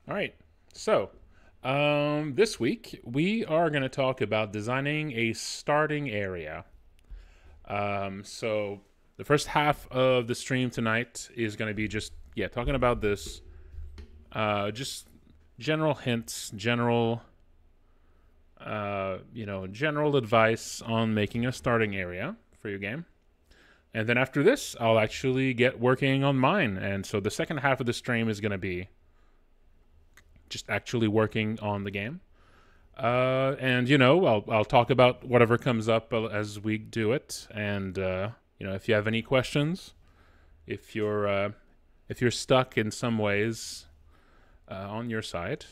All right. So, this week we are going to talk about designing a starting area. So the first half of the stream tonight is going to be just talking about this, just general hints, general advice on making a starting area for your game. And then after this, I'll actually get working on mine. And so the second half of the stream is going to be just actually working on the game. And I'll talk about whatever comes up as we do it. And if you have any questions, if you're stuck in some ways on your side,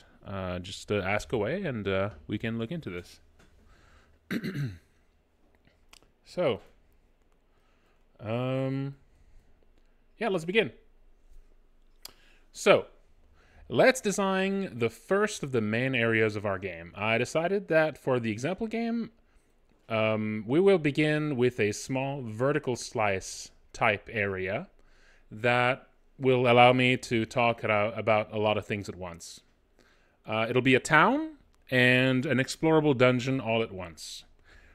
just ask away, and we can look into this. So, let's begin. So, let's design the first of the main areas of our game. I decided that for the example game, we will begin with a small vertical slice type area that will allow me to talk about a lot of things at once. It'll be a town and an explorable dungeon all at once.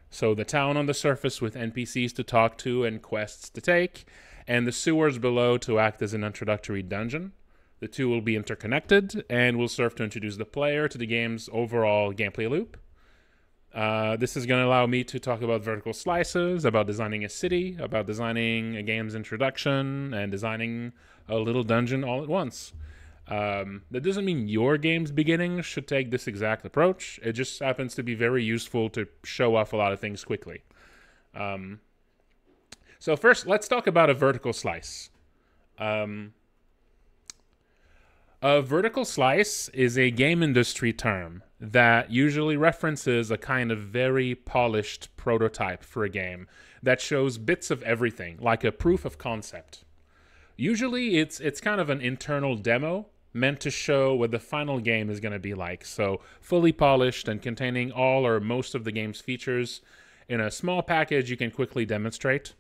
So the town on the surface with NPCs to talk to and quests to take, and the sewers below to act as an introductory dungeon. The two will be interconnected and will serve to introduce the player to the game's overall gameplay loop. This is going to allow me to talk about vertical slices, about designing a city, about designing a game's introduction, and designing a little dungeon all at once. That doesn't mean your game's beginning should take this exact approach. It just happens to be very useful to show off a lot of things quickly. So first, let's talk about a vertical slice. A vertical slice is a game industry term that usually references a kind of very polished prototype for a game that shows bits of everything, like a proof of concept. Usually it's kind of an internal demo meant to show what the final game is going to be like. So fully polished and containing all or most of the game's features in a small package you can quickly demonstrate.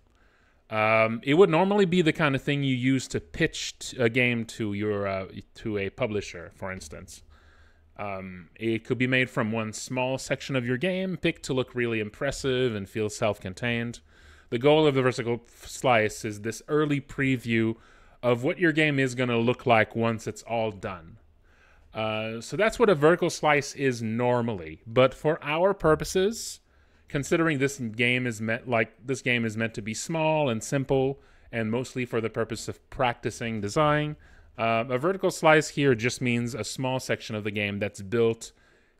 It would normally be the kind of thing you use to pitch a game to to a publisher, for instance. It could be made from one small section of your game, picked to look really impressive and feel self-contained. The goal of the vertical slice is this early preview of what your game is going to look like once it's all done. So that's what a vertical slice is normally. But for our purposes, considering this game is meant to be small and simple and mostly for the purpose of practicing design, a vertical slice here just means a small section of the game that's built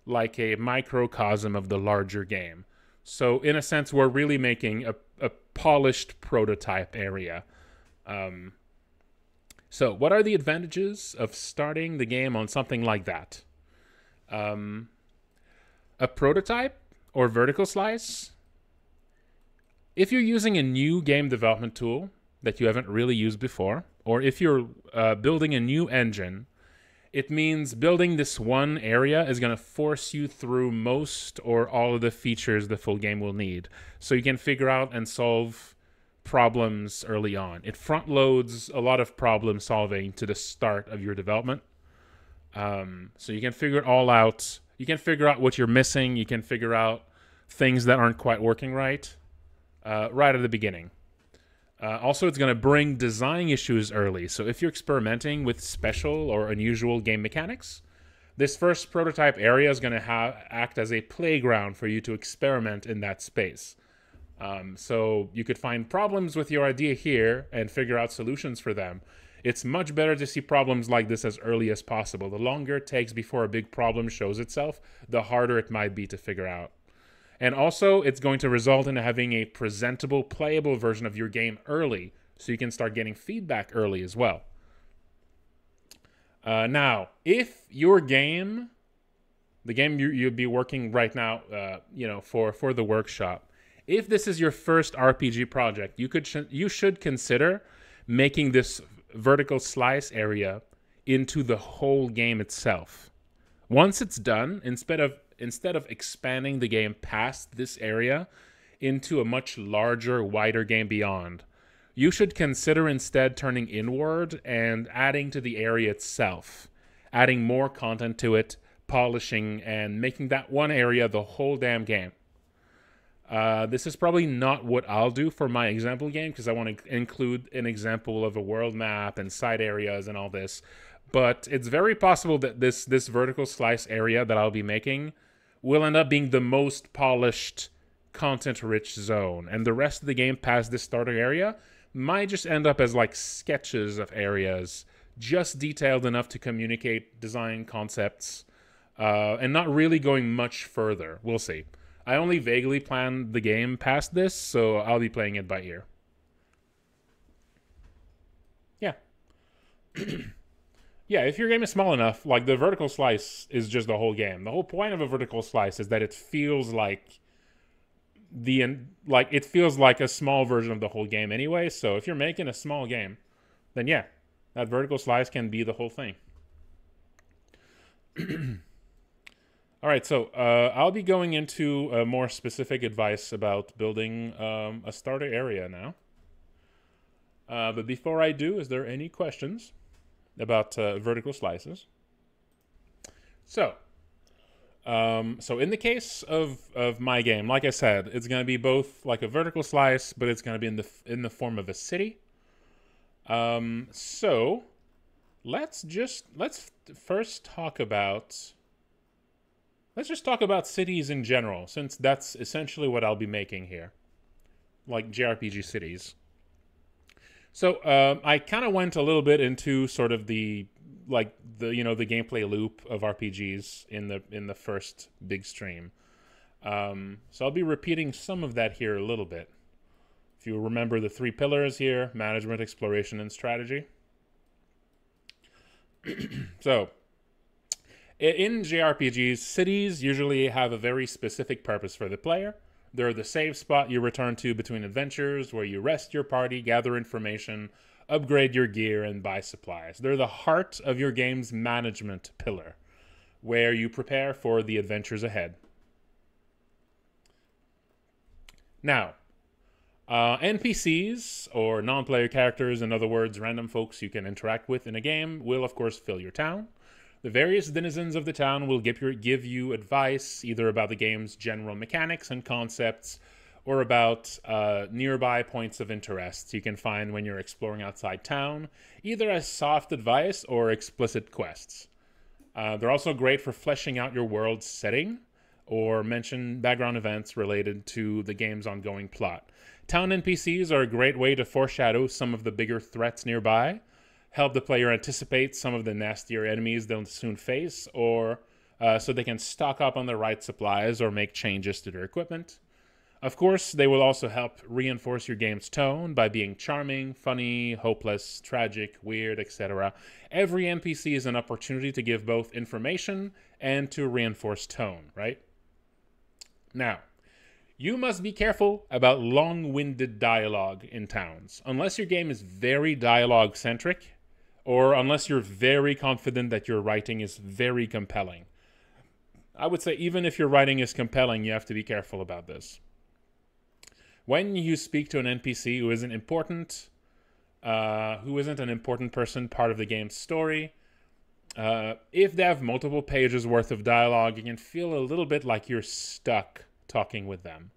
like a microcosm of the larger game. So in a sense, we're really making a polished prototype area. So what are the advantages of starting the game on something like that? A prototype or vertical slice, if you're using a new game development tool that you haven't really used before, or if you're building a new engine, it means building this one area is going to force you through most or all of the features the full game will need, so you can figure out and solve problems early on. It front loads a lot of problem solving to the start of your development. So you can figure it all out. You can figure out what you're missing. You can figure out things that aren't quite working right at the beginning. Also, it's going to bring design issues early. So if you're experimenting with special or unusual game mechanics, this first prototype area is going to act as a playground for you to experiment in that space. So you could find problems with your idea here and figure out solutions for them. It's much better to see problems like this as early as possible. The longer it takes before a big problem shows itself, the harder it might be to figure out. And also, it's going to result in having a presentable, playable version of your game early, so you can start getting feedback early as well. Now, if your game, the game you'll be working right now, for the workshop, if this is your first RPG project, you should consider making this vertical slice area into the whole game itself. Once it's done, instead of expanding the game past this area into a much larger, wider game beyond, you should consider instead turning inward and adding to the area itself, adding more content to it, polishing, and making that one area the whole damn game. This is probably not what I'll do for my example game, because I want to include an example of a world map and side areas and all this. But it's very possible that this vertical slice area that I'll be making will end up being the most polished, content-rich zone. And the rest of the game past this starter area might just end up as like sketches of areas, just detailed enough to communicate design concepts, and not really going much further. We'll see. I only vaguely planned the game past this, so I'll be playing it by ear. Yeah. Yeah, if your game is small enough, like the vertical slice is just the whole game. The whole point of a vertical slice is that it feels like it feels like a small version of the whole game anyway. So if you're making a small game, then yeah, that vertical slice can be the whole thing. All right, so I'll be going into more specific advice about building a starter area now. But before I do, is there any questions about vertical slices? So in the case of my game, like I said, it's going to be both like a vertical slice, but it's going to be in the form of a city. So let's first talk about. Let's just talk about cities in general, since that's essentially what I'll be making here, like JRPG cities. So I kind of went a little bit into sort of the gameplay loop of RPGs in the first big stream. So I'll be repeating some of that here a little bit. If you remember the 3 pillars here: management, exploration, and strategy. So in JRPGs, cities usually have a very specific purpose for the player. They're the safe spot you return to between adventures, where you rest your party, gather information, upgrade your gear, and buy supplies. They're the heart of your game's management pillar, where you prepare for the adventures ahead. Now, NPCs, or non-player characters, in other words, random folks you can interact with in a game, will of course fill your town. The various denizens of the town will give you advice, either about the game's general mechanics and concepts, or about nearby points of interest you can find when you're exploring outside town, either as soft advice or explicit quests. They're also great for fleshing out your world's setting, or mention background events related to the game's ongoing plot. Town NPCs are a great way to foreshadow some of the bigger threats nearby, help the player anticipate some of the nastier enemies they'll soon face, or so they can stock up on the right supplies or make changes to their equipment. Of course, they will also help reinforce your game's tone by being charming, funny, hopeless, tragic, weird, etc. Every NPC is an opportunity to give both information and to reinforce tone, right? Now, you must be careful about long-winded dialogue in towns. Unless your game is very dialogue-centric, or unless you're very confident that your writing is very compelling. I would say even if your writing is compelling, you have to be careful about this. When you speak to an NPC who isn't an important person, part of the game's story, if they have multiple pages worth of dialogue, you can feel a little bit like you're stuck talking with them.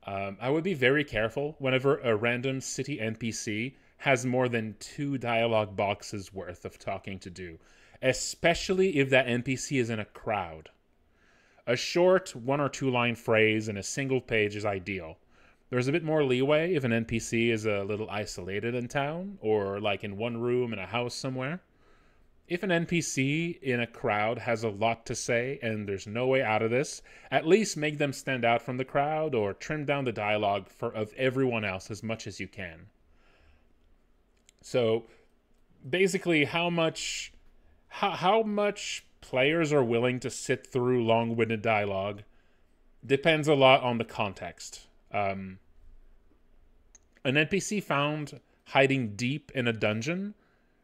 I would be very careful whenever a random city NPC has more than 2 dialogue boxes worth of talking to do, especially if that NPC is in a crowd. A short 1 or 2 line phrase in a single page is ideal. There's a bit more leeway if an NPC is a little isolated in town, or like in one room in a house somewhere. If an NPC in a crowd has a lot to say and there's no way out of this, at least make them stand out from the crowd, or trim down the dialogue of everyone else as much as you can. So basically, how much players are willing to sit through long-winded dialogue depends a lot on the context. An NPC found hiding deep in a dungeon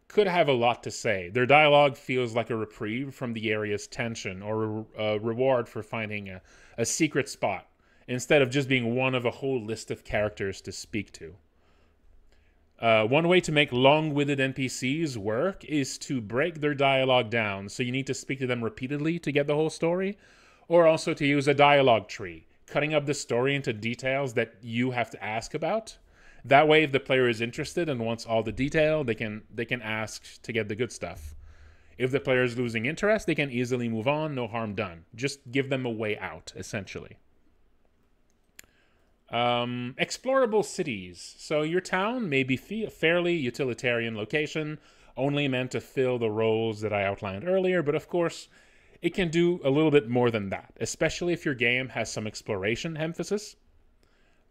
could have a lot to say. Their dialogue feels like a reprieve from the area's tension, or a reward for finding a secret spot, instead of just being one of a whole list of characters to speak to. One way to make long-witted NPCs work is to break their dialogue down, so you need to speak to them repeatedly to get the whole story, or also to use a dialogue tree, cutting up the story into details that you have to ask about. That way, if the player is interested and wants all the detail, they can ask to get the good stuff. If the player is losing interest, they can easily move on, no harm done. Just give them a way out, essentially. Explorable cities. So your town may be a fairly utilitarian location, only meant to fill the roles that I outlined earlier, but of course, it can do a little bit more than that, especially if your game has some exploration emphasis.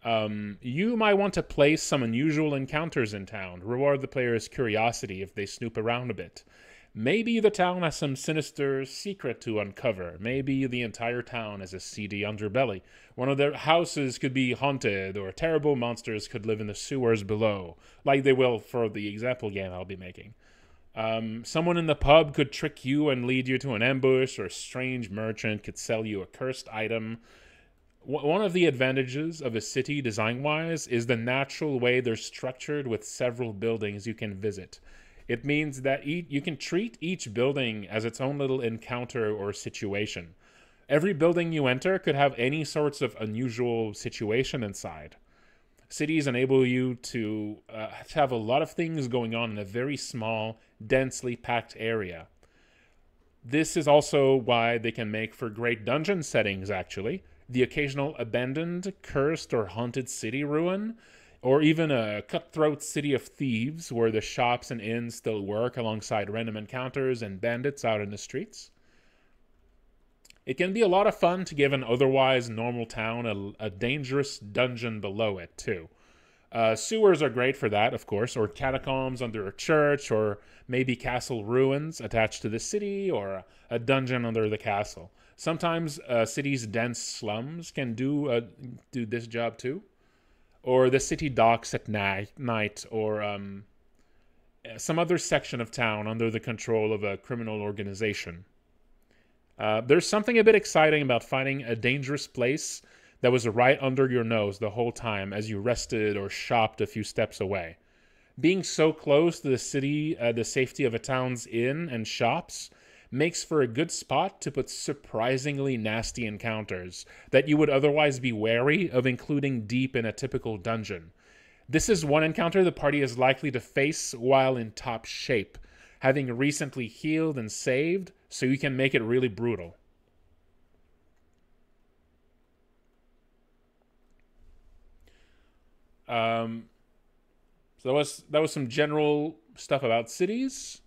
You might want to place some unusual encounters in town, reward the player's curiosity if they snoop around a bit. Maybe the town has some sinister secret to uncover. Maybe the entire town has a seedy underbelly. One of their houses could be haunted, or terrible monsters could live in the sewers below, like they will for the example game I'll be making. Someone in the pub could trick you and lead you to an ambush, or a strange merchant could sell you a cursed item. One of the advantages of a city design-wise is the natural way they're structured with several buildings you can visit. It means that you can treat each building as its own little encounter or situation. Every building you enter could have any sorts of unusual situation inside. Cities enable you to have a lot of things going on in a very small, densely packed area. This is also why they can make for great dungeon settings, actually. The occasional abandoned, cursed, or haunted city ruin, or even a cutthroat city of thieves where the shops and inns still work alongside random encounters and bandits out in the streets. It can be a lot of fun to give an otherwise normal town a dangerous dungeon below it, too. Sewers are great for that, of course, or catacombs under a church, or maybe castle ruins attached to the city, or a dungeon under the castle. Sometimes a city's dense slums can do this job, too. Or the city docks at night, or some other section of town under the control of a criminal organization. There's something a bit exciting about finding a dangerous place that was right under your nose the whole time as you rested or shopped a few steps away. Being so close to the city, the safety of a town's inn and shops, makes for a good spot to put surprisingly nasty encounters that you would otherwise be wary of including deep in a typical dungeon. This is one encounter the party is likely to face while in top shape, having recently healed and saved, so you can make it really brutal. So that was some general stuff about cities.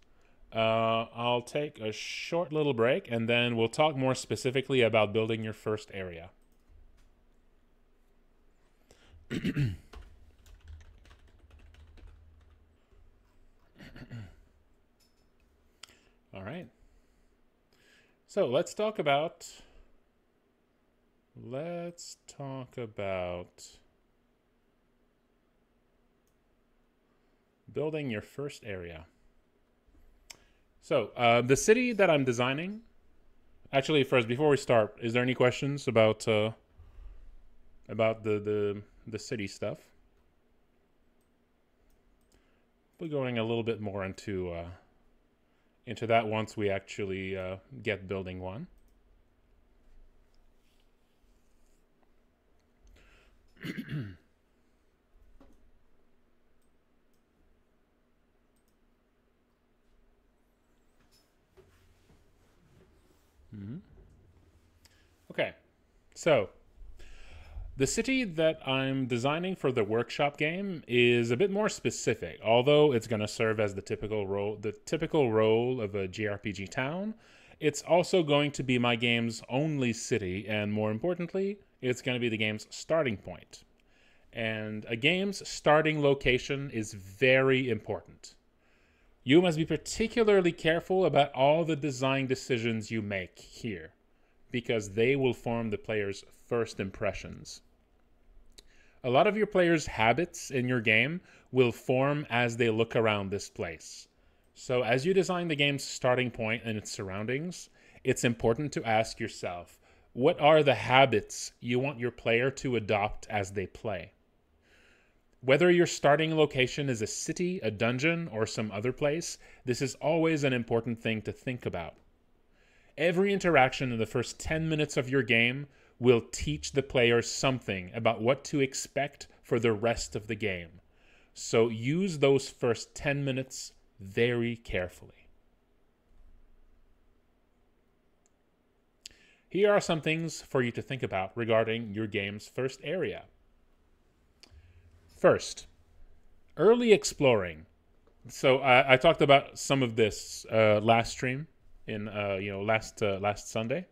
I'll take a short little break, and then we'll talk more specifically about building your first area. All right. So let's talk about building your first area. So, the city that I'm designing... Actually, first, before we start, is there any questions about the city stuff? We're going a little bit more into that once we actually get building one. Okay, so the city that I'm designing for the workshop game is a bit more specific, although it's going to serve as the typical role of a JRPG town. It's also going to be my game's only city, and more importantly, it's going to be the game's starting point. And a game's starting location is very important. You must be particularly careful about all the design decisions you make here, because they will form the player's first impressions. A lot of your players' habits in your game will form as they look around this place. So as you design the game's starting point and its surroundings, it's important to ask yourself, what are the habits you want your player to adopt as they play? Whether your starting location is a city, a dungeon, or some other place, this is always an important thing to think about. Every interaction in the first 10 minutes of your game will teach the player something about what to expect for the rest of the game. So use those first 10 minutes very carefully. Here are some things for you to think about regarding your game's first area. First, early exploring. So I talked about some of this last stream in last Sunday.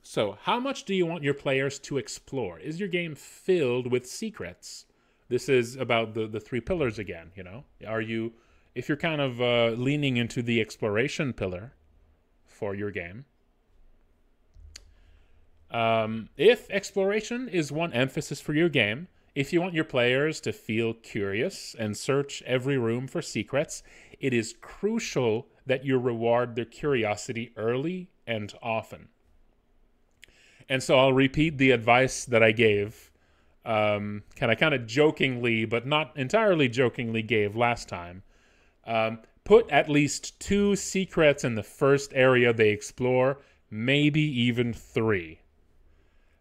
So how much do you want your players to explore? Is your game filled with secrets? This is about the three pillars again. If you're kind of leaning into the exploration pillar for your game. If exploration is one emphasis for your game, if you want your players to feel curious and search every room for secrets, it is crucial that you reward their curiosity early and often. And so I'll repeat the advice that I gave, kind of jokingly, but not entirely jokingly gave last time. Put at least 2 secrets in the first area they explore, maybe even 3.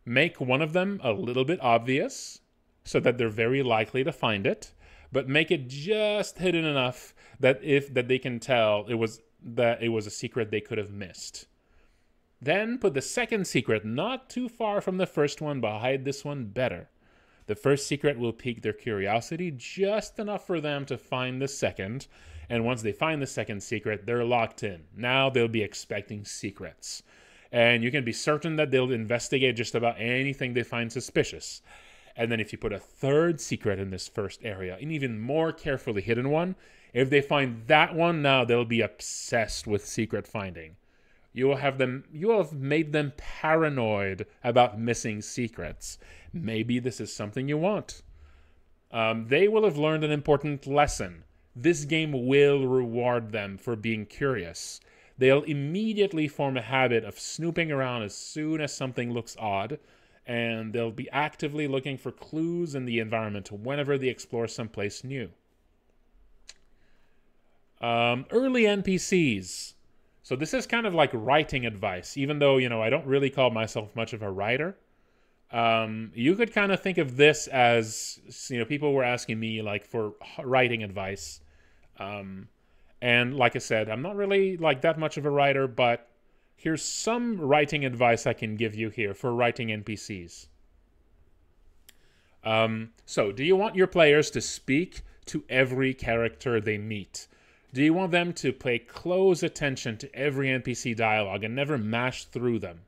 Make one of them a little bit obvious so that they're very likely to find it, but make it just hidden enough that they can tell it was a secret they could have missed. Then put the second secret not too far from the first one, but hide this one better. The first secret will pique their curiosity just enough for them to find the second, and once they find the second secret, they're locked in. Now they'll be expecting secrets. And you can be certain that they'll investigate just about anything they find suspicious. And then if you put a third secret in this first area, an even more carefully hidden one, if they find that one, now they'll be obsessed with secret finding. You will have made them paranoid about missing secrets. Maybe this is something you want. They will have learned an important lesson. This game will reward them for being curious. They'll immediately form a habit of snooping around as soon as something looks odd, and they'll be actively looking for clues in the environment whenever they explore someplace new. Early NPCs. So this is kind of like writing advice, even though, I don't really call myself much of a writer. You could kind of think of this as, people were asking me like for writing advice. And like I said, I'm not really like that much of a writer, but here's some writing advice I can give you here for writing NPCs. So do you want your players to speak to every character they meet? Do you want them to pay close attention to every NPC dialogue and never mash through them?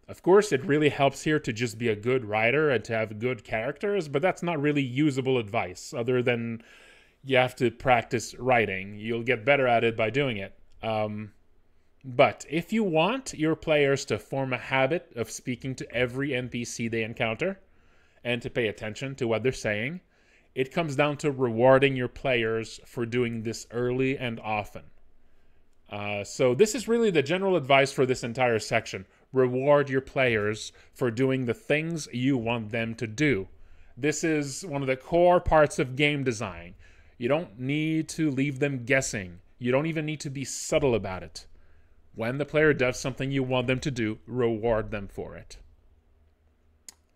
Of course, it really helps here to just be a good writer and to have good characters, but that's not really usable advice other than you have to practice writing. You'll get better at it by doing it. But if you want your players to form a habit of speaking to every NPC they encounter and to pay attention to what they're saying, it comes down to rewarding your players for doing this early and often. So this is really the general advice for this entire section. Reward your players for doing the things you want them to do. This is one of the core parts of game design. You don't need to leave them guessing. You don't even need to be subtle about it. When the player does something you want them to do, reward them for it.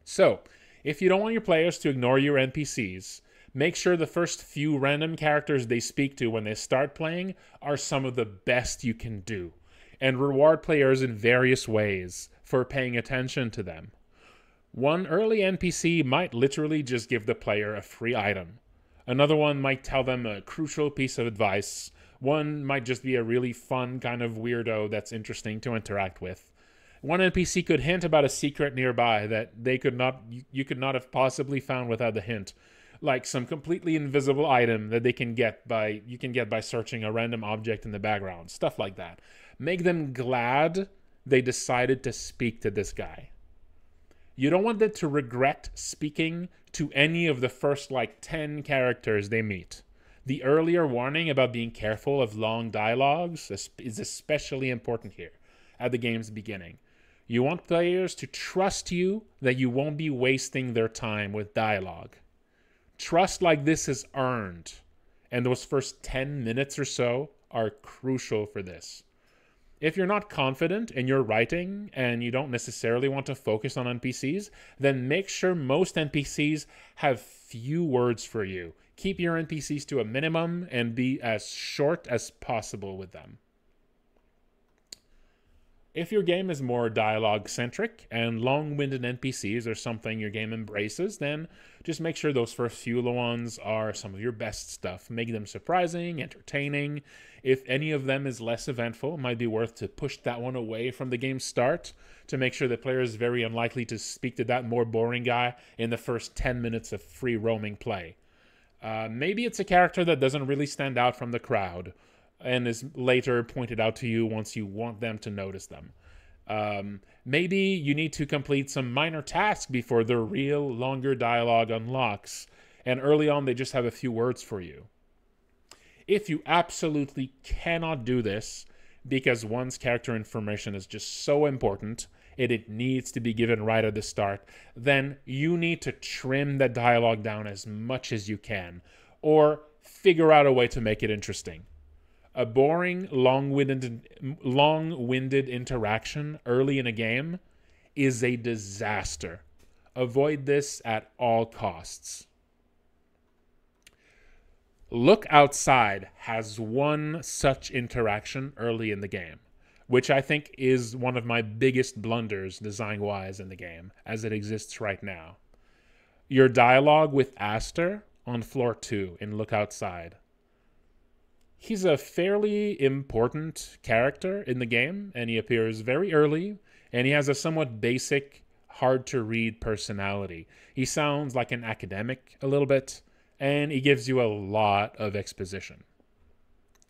So, if you don't want your players to ignore your NPCs, make sure the first few random characters they speak to when they start playing are some of the best you can do, and reward players in various ways for paying attention to them. One early NPC might literally just give the player a free item. Another one might tell them a crucial piece of advice. One might just be a really fun kind of weirdo that's interesting to interact with. One NPC could hint about a secret nearby that you could not have possibly found without the hint, like some completely invisible item that you can get by searching a random object in the background, stuff like that. Make them glad they decided to speak to this guy. You don't want them to regret speaking to any of the first 10 characters they meet. The earlier warning about being careful of long dialogues is especially important here at the game's beginning. You want players to trust you that you won't be wasting their time with dialogue. Trust like this is earned, and those first 10 minutes or so are crucial for this. If you're not confident in your writing and you don't necessarily want to focus on NPCs, then make sure most NPCs have few words for you. Keep your NPCs to a minimum and be as short as possible with them. If your game is more dialogue-centric and long-winded NPCs are something your game embraces, then just make sure those first few ones are some of your best stuff. Make them surprising, entertaining. If any of them is less eventful, it might be worth to push that one away from the game's start to make sure the player is very unlikely to speak to that more boring guy in the first 10 minutes of free roaming play. Maybe it's a character that doesn't really stand out from the crowd and is later pointed out to you once you want them to notice them. Maybe you need to complete some minor tasks before the real longer dialogue unlocks, and early on they just have a few words for you. If you absolutely cannot do this, because one's character information is just so important, it needs to be given right at the start, then you need to trim that dialogue down as much as you can, or figure out a way to make it interesting. A boring, long-winded interaction early in a game is a disaster. Avoid this at all costs. Look Outside has one such interaction early in the game, which I think is one of my biggest blunders design-wise in the game, as it exists right now. Your dialogue with Aster on floor 2 in Look Outside. He's a fairly important character in the game, and he appears very early, and he has a somewhat basic, hard-to-read personality. He sounds like an academic a little bit, and he gives you a lot of exposition.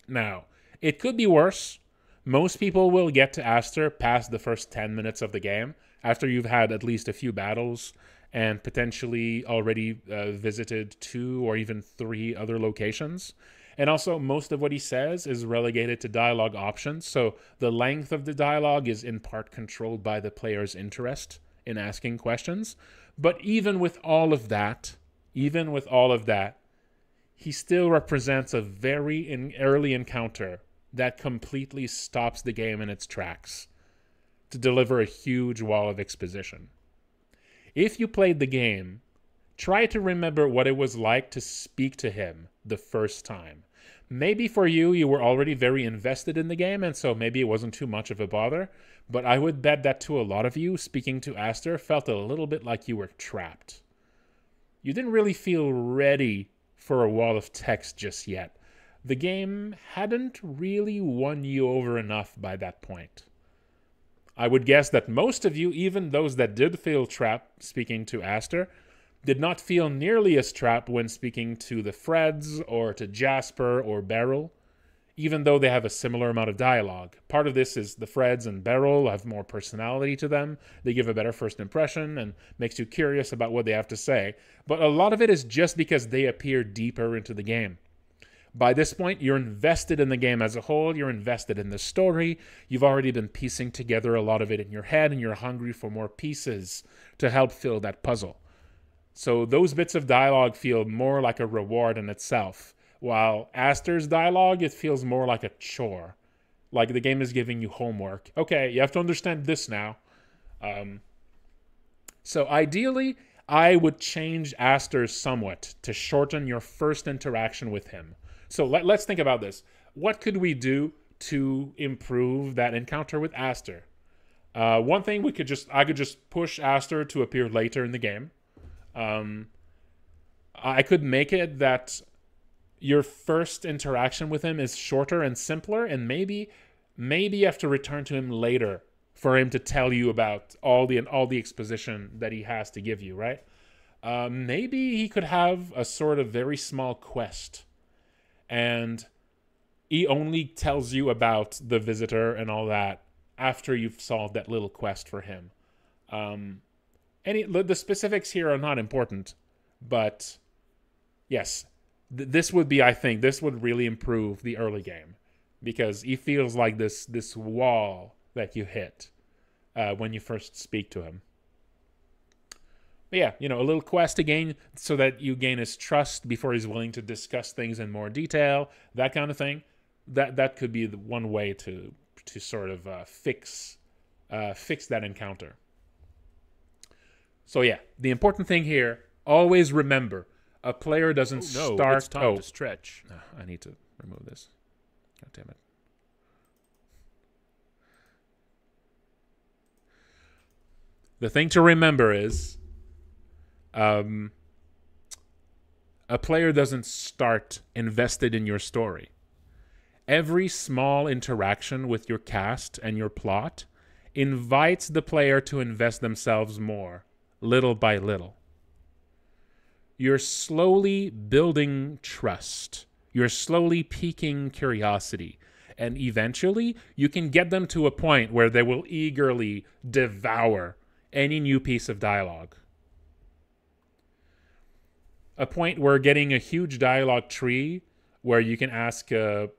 Now, it could be worse. Most people will get to Aster past the first 10 minutes of the game, after you've had at least a few battles, and potentially already visited 2 or even 3 other locations. And also, most of what he says is relegated to dialogue options, so the length of the dialogue is in part controlled by the player's interest in asking questions. But even with all of that, he still represents a very early encounter that completely stops the game in its tracks to deliver a huge wall of exposition. If you played the game, try to remember what it was like to speak to him the first time. Maybe for you, you were already very invested in the game, and so maybe it wasn't too much of a bother, but I would bet that to a lot of you, speaking to Aster felt a little bit like you were trapped. You didn't really feel ready for a wall of text just yet. The game hadn't really won you over enough by that point. I would guess that most of you, even those that did feel trapped speaking to Aster, did not feel nearly as trapped when speaking to the Freds or to Jasper or Beryl, even though they have a similar amount of dialogue. Part of this is the Freds and Beryl have more personality to them. They give a better first impression and makes you curious about what they have to say. But a lot of it is just because they appear deeper into the game. By this point, you're invested in the game as a whole. You're invested in the story. You've already been piecing together a lot of it in your head, and you're hungry for more pieces to help fill that puzzle. So those bits of dialogue feel more like a reward in itself, while Aster's dialogue, it feels more like a chore. Like the game is giving you homework. Okay, you have to understand this now. So ideally, I would change Aster somewhat to shorten your first interaction with him. So let's think about this. What could we do to improve that encounter with Aster? One thing I could just push Aster to appear later in the game. I could make it that your first interaction with him is shorter and simpler, and maybe you have to return to him later for him to tell you about all the exposition that he has to give you, right? Maybe he could have a sort of very small quest, and he only tells you about the visitor and all that after you've solved that little quest for him. The specifics here are not important, but yes, this would really improve the early game, because he feels like this wall that you hit when you first speak to him. But yeah, you know, a little quest to gain so that you gain his trust before he's willing to discuss things in more detail, that kind of thing. That could be the one way to sort of fix that encounter. So yeah, the important thing here, always remember, a player doesn't start. It's time to stretch. I need to remove this. God damn it. The thing to remember is, a player doesn't start invested in your story. Every small interaction with your cast and your plot invites the player to invest themselves more, little by little. You're slowly building trust. You're slowly piquing curiosity. And eventually, you can get them to a point where they will eagerly devour any new piece of dialogue. A point where getting a huge dialogue tree where you can ask a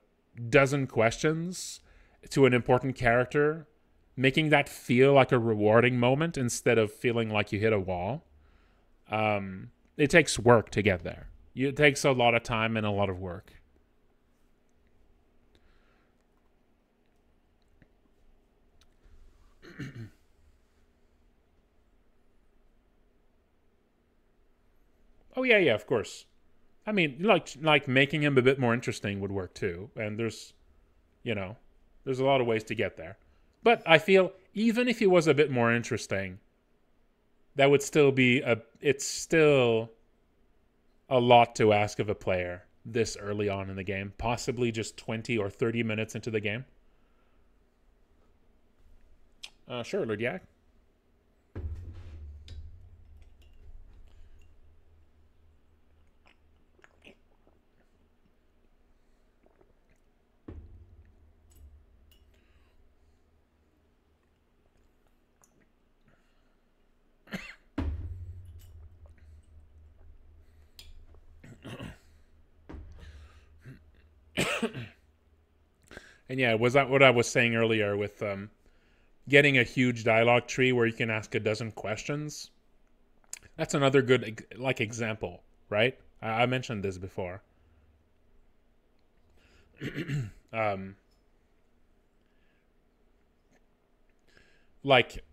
dozen questions to an important character, making that feel like a rewarding moment instead of feeling like you hit a wall. It takes work to get there. It takes a lot of time and a lot of work. Oh yeah, of course. I mean, like making him a bit more interesting would work too. And there's, you know, there's a lot of ways to get there. But I feel even if he was a bit more interesting, that would still be it's still a lot to ask of a player this early on in the game, possibly just 20 or 30 minutes into the game. Sure, Ludiak. And yeah, was that what I was saying earlier with getting a huge dialogue tree where you can ask a dozen questions? That's another good example, right? I mentioned this before. Like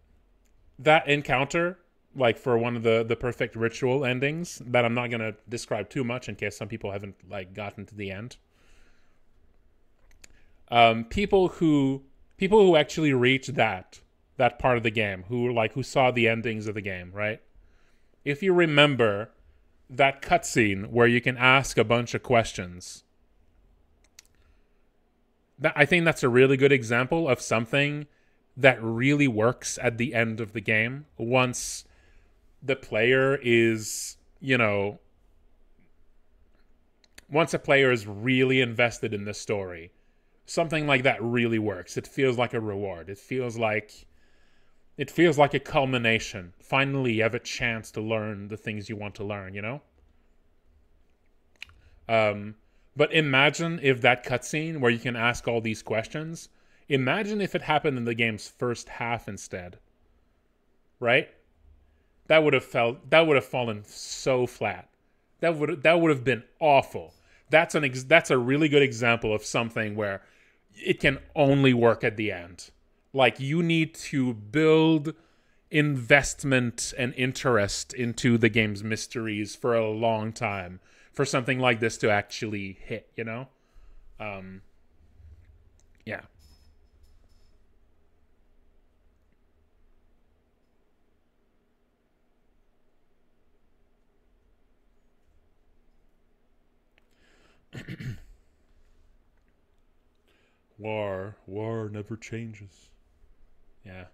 that encounter, like for one of the perfect ritual endings that I'm not gonna describe too much in case some people haven't like gotten to the end. People who actually reach that part of the game, who saw the endings of the game, right? If you remember that cutscene where you can ask a bunch of questions, I think that's a really good example of something that really works at the end of the game once the player is, once a player is really invested in the story. Something like that really works. It feels like a reward. It feels like a culmination. Finally, you have a chance to learn the things you want to learn, But imagine if that cutscene where you can ask all these questions, imagine if it happened in the game's first half instead. Right? That would have fallen so flat. That would have been awful. That's a really good example of something where it can only work at the end. Like, you need to build investment and interest into the game's mysteries for a long time for something like this to actually hit, Yeah. War never changes. Yeah.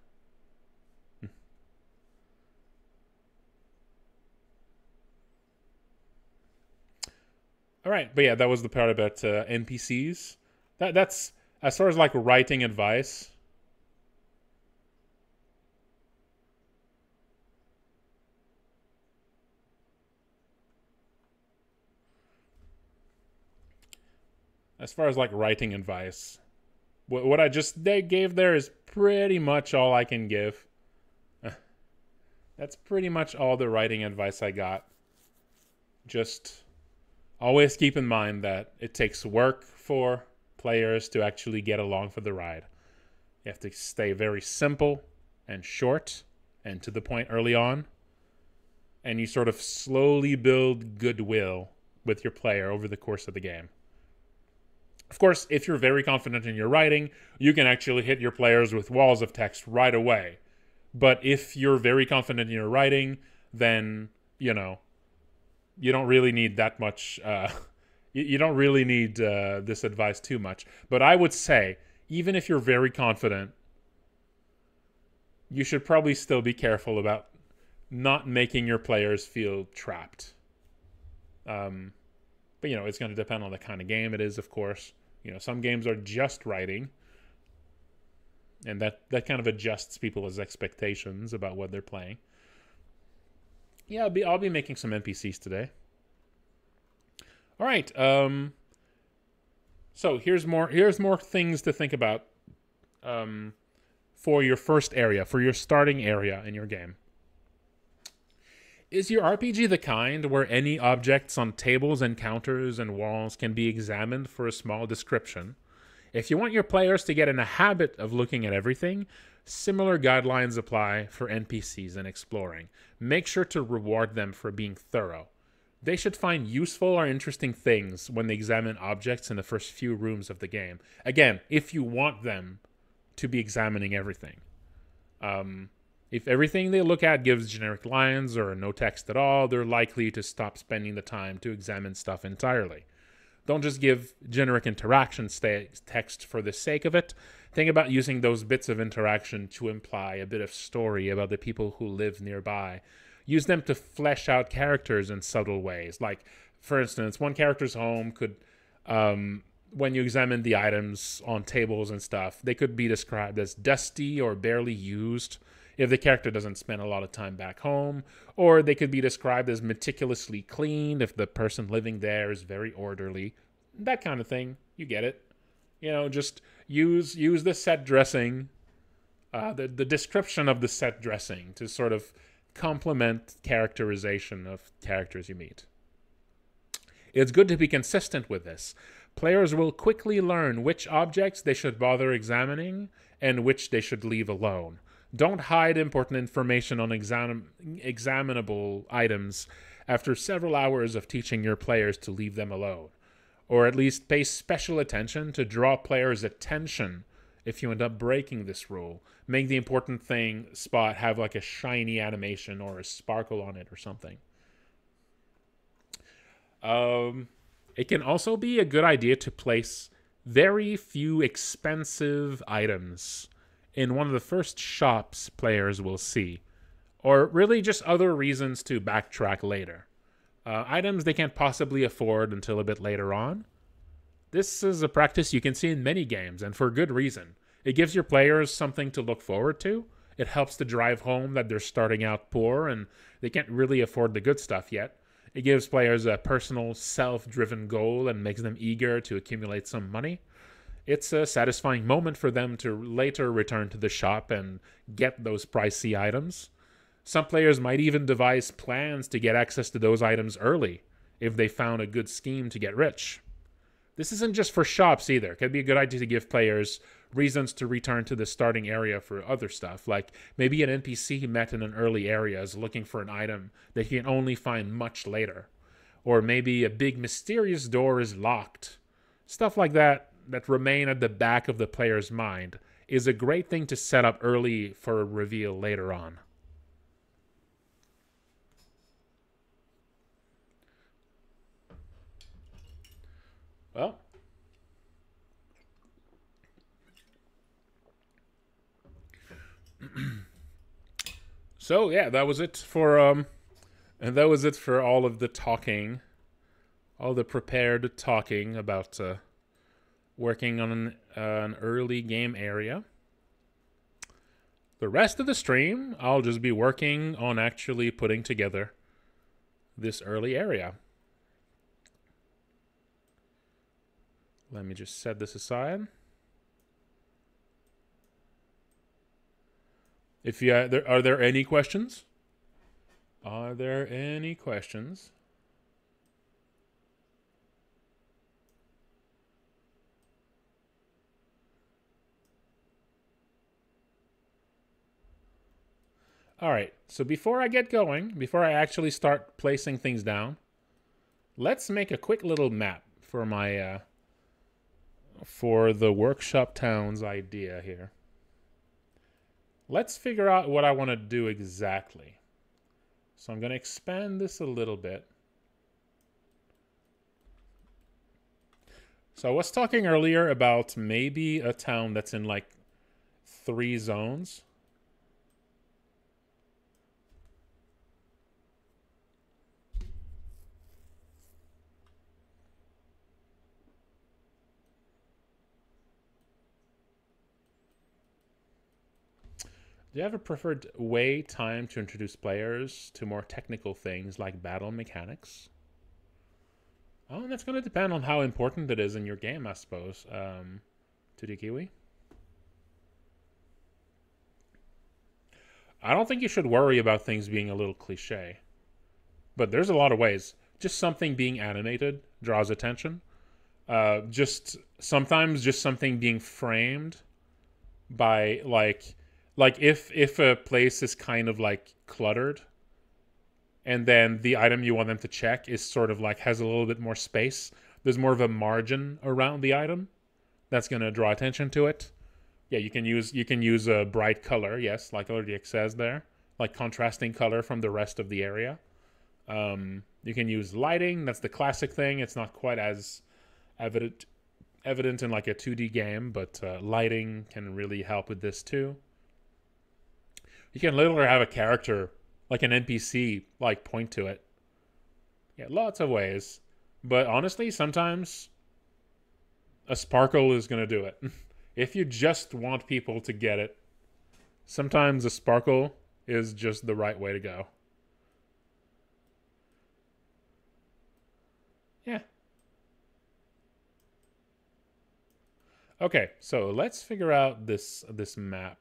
All right, but yeah, that was the part about NPCs. That's as far as like writing advice. As far as like writing advice, what they gave there is pretty much all I can give. That's pretty much all the writing advice I got. Just always keep in mind that it takes work for players to actually get along for the ride. You have to stay very simple and short and to the point early on. And you sort of slowly build goodwill with your player over the course of the game. Of course, if you're very confident in your writing, you can actually hit your players with walls of text right away. But if you're very confident in your writing, then, you don't really need that much. You don't really need this advice too much. But I would say, even if you're very confident, you should probably still be careful about not making your players feel trapped. But, it's going to depend on the kind of game it is, of course. Some games are just writing, and that kind of adjusts people's expectations about what they're playing. Yeah, I'll be making some NPCs today. All right. So here's more things to think about for your first area, for your starting area in your game. Is your RPG the kind where any objects on tables and counters and walls can be examined for a small description? If you want your players to get in a habit of looking at everything, similar guidelines apply for NPCs in exploring. Make sure to reward them for being thorough. They should find useful or interesting things when they examine objects in the first few rooms of the game. Again, if you want them to be examining everything. If everything they look at gives generic lines or no text at all, they're likely to stop spending the time to examine stuff entirely. Don't just give generic interaction text for the sake of it. Think about using those bits of interaction to imply a bit of story about the people who live nearby. Use them to flesh out characters in subtle ways. Like, for instance, one character's home could, when you examine the items on tables and stuff, they could be described as dusty or barely used if the character doesn't spend a lot of time back home, or they could be described as meticulously clean if the person living there is very orderly. That kind of thing. You get it. Just use the set dressing, the description of the set dressing to sort of complement characterization of characters you meet. It's good to be consistent with this. Players will quickly learn which objects they should bother examining and which they should leave alone. Don't hide important information on examinable items after several hours of teaching your players to leave them alone. Or at least pay special attention to draw players' attention if you end up breaking this rule. Make the important thing spot have like a shiny animation or a sparkle on it or something. It can also be a good idea to place very few expensive items in one of the first shops players will see, or really just other reasons to backtrack later. Items they can't possibly afford until a bit later on. This is a practice you can see in many games, and for good reason. It gives your players something to look forward to. It helps to drive home that they're starting out poor and they can't really afford the good stuff yet. It gives players a personal, self-driven goal and makes them eager to accumulate some money. It's a satisfying moment for them to later return to the shop and get those pricey items. Some players might even devise plans to get access to those items early if they found a good scheme to get rich. This isn't just for shops either. It could be a good idea to give players reasons to return to the starting area for other stuff, like maybe an NPC met in an early area is looking for an item that he can only find much later. Or maybe a big mysterious door is locked. Stuff like that remain at the back of the player's mind is a great thing to set up early for a reveal later on. Well, so yeah, that was it for all of the talking, all the prepared talking about working on an early game area. The rest of the stream, I'll just be working on actually putting together this early area. Let me just set this aside. If are there any questions? Are there any questions? All right, so before I get going, before I actually start placing things down, let's make a quick little map for my for the workshop towns idea here. Let's figure out what I want to do exactly. So I'm going to expand this a little bit. So I was talking earlier about maybe a town that's in like 3 zones. Do you have a preferred way, time to introduce players to more technical things like battle mechanics? Oh, that's going to depend on how important it is in your game, I suppose. To the Kiwi. I don't think you should worry about things being a little cliche. But there's a lot of ways. Just something being animated draws attention. Just sometimes just something being framed by like if a place is kind of like cluttered, and then the item you want them to check is sort of like has a little bit more space. There's more of a margin around the item that's going to draw attention to it. Yeah, you can use a bright color, yes, like already says there, like contrasting color from the rest of the area. You can use lighting. That's the classic thing. It's not quite as evident in like a 2D game, but lighting can really help with this too. You can literally have a character, like an NPC, like point to it. Yeah, lots of ways. But honestly, sometimes a sparkle is going to do it. If you just want people to get it, sometimes a sparkle is just the right way to go. Yeah. Okay, so let's figure out this map.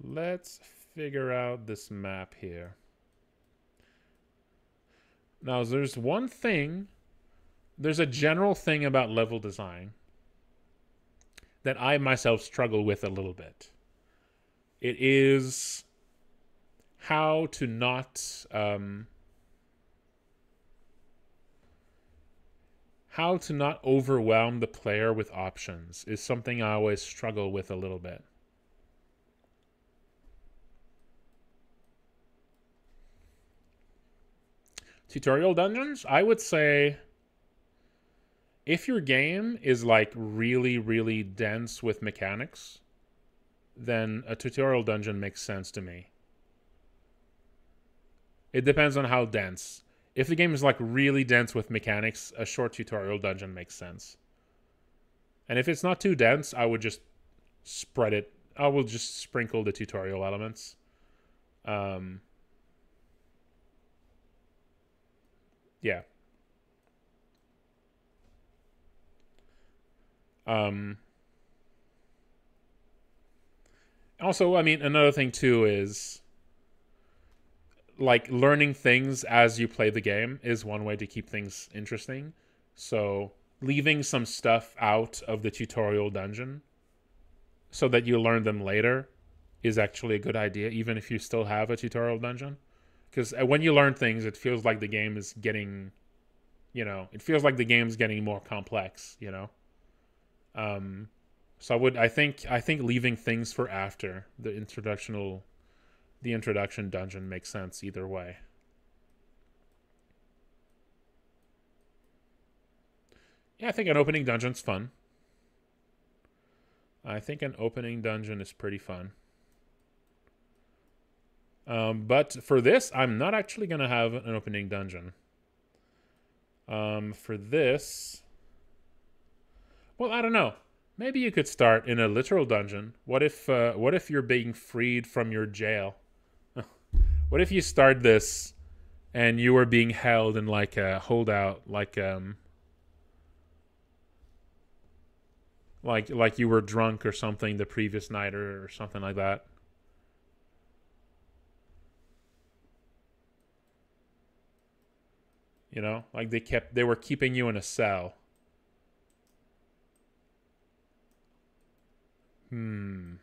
Let's figure out this map here. Now, there's one thing, there's a general thing about level design that I myself struggle with a little bit. It is how to not overwhelm the player with options is something I always struggle with a little bit. Tutorial dungeons, I would say if your game is like really, really dense with mechanics, then a tutorial dungeon makes sense to me. It depends on how dense. If the game is like really dense with mechanics, a short tutorial dungeon makes sense. And if it's not too dense, I would just spread it. I will just sprinkle the tutorial elements. Yeah. Also, I mean, another thing too is like learning things as you play the game is one way to keep things interesting. So leaving some stuff out of the tutorial dungeon so that you learn them later is actually a good idea, even if you still have a tutorial dungeon. Because when you learn things, it feels like the game is getting, it feels like the game's getting more complex, So I think leaving things for after the introduction dungeon makes sense either way. Yeah, I think an opening dungeon's fun. I think an opening dungeon is pretty fun. But for this, I'm not actually going to have an opening dungeon. For this, well, I don't know. Maybe you could start in a literal dungeon. What if you're being freed from your jail? What if you start this and you were being held in like a holdout, like you were drunk or something the previous night or something like that? You know, like they were keeping you in a cell. Hmm.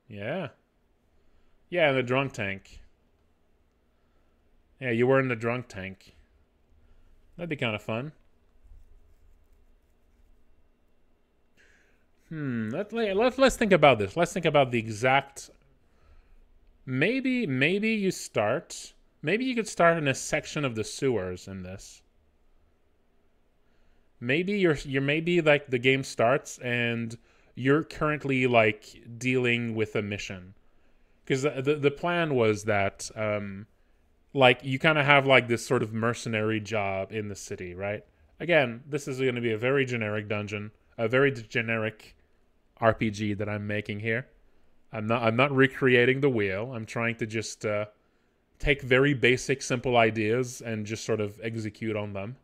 Yeah. Yeah, in the drunk tank. Yeah, you were in the drunk tank. That'd be kind of fun. Let's think about this. Let's think about the exact. Maybe you start. Maybe you could start in a section of the sewers in this. Maybe you're maybe like the game starts and you're currently like dealing with a mission because the plan was that like you kind of have like this sort of mercenary job in the city, right? Again, this is going to be a very generic dungeon, a very generic RPG that I'm making here. I'm not recreating the wheel. I'm trying to just take very basic, simple ideas and just sort of execute on them,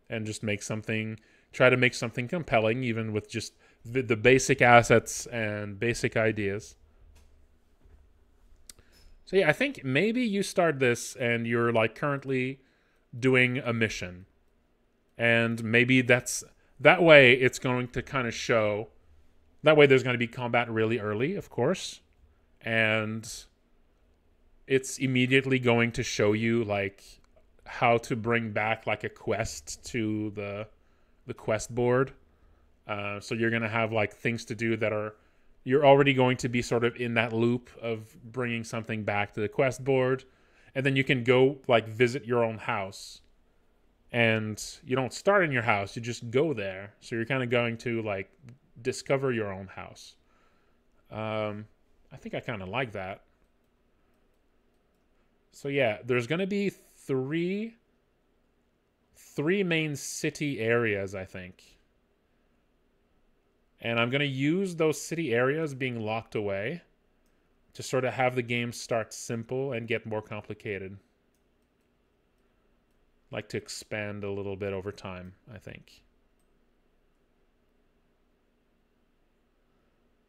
and just try to make something compelling, even with just the basic assets and basic ideas. So yeah, I think maybe you start this and you're like currently doing a mission, and maybe that way it's going to kind of show. That way, there's going to be combat really early, of course, and it's immediately going to show you like how to bring back like a quest to the quest board. So you're gonna have like things to do that are you're already going to be sort of in that loop of bringing something back to the quest board, and then you can go like visit your own house. And you don't start in your house; you just go there. So you're kind of going to like discover your own house. I think I kind of like that. So yeah, there's gonna be three main city areas, I think. And I'm going to use those city areas being locked away to sort of have the game start simple and get more complicated. Like to expand a little bit over time, I think.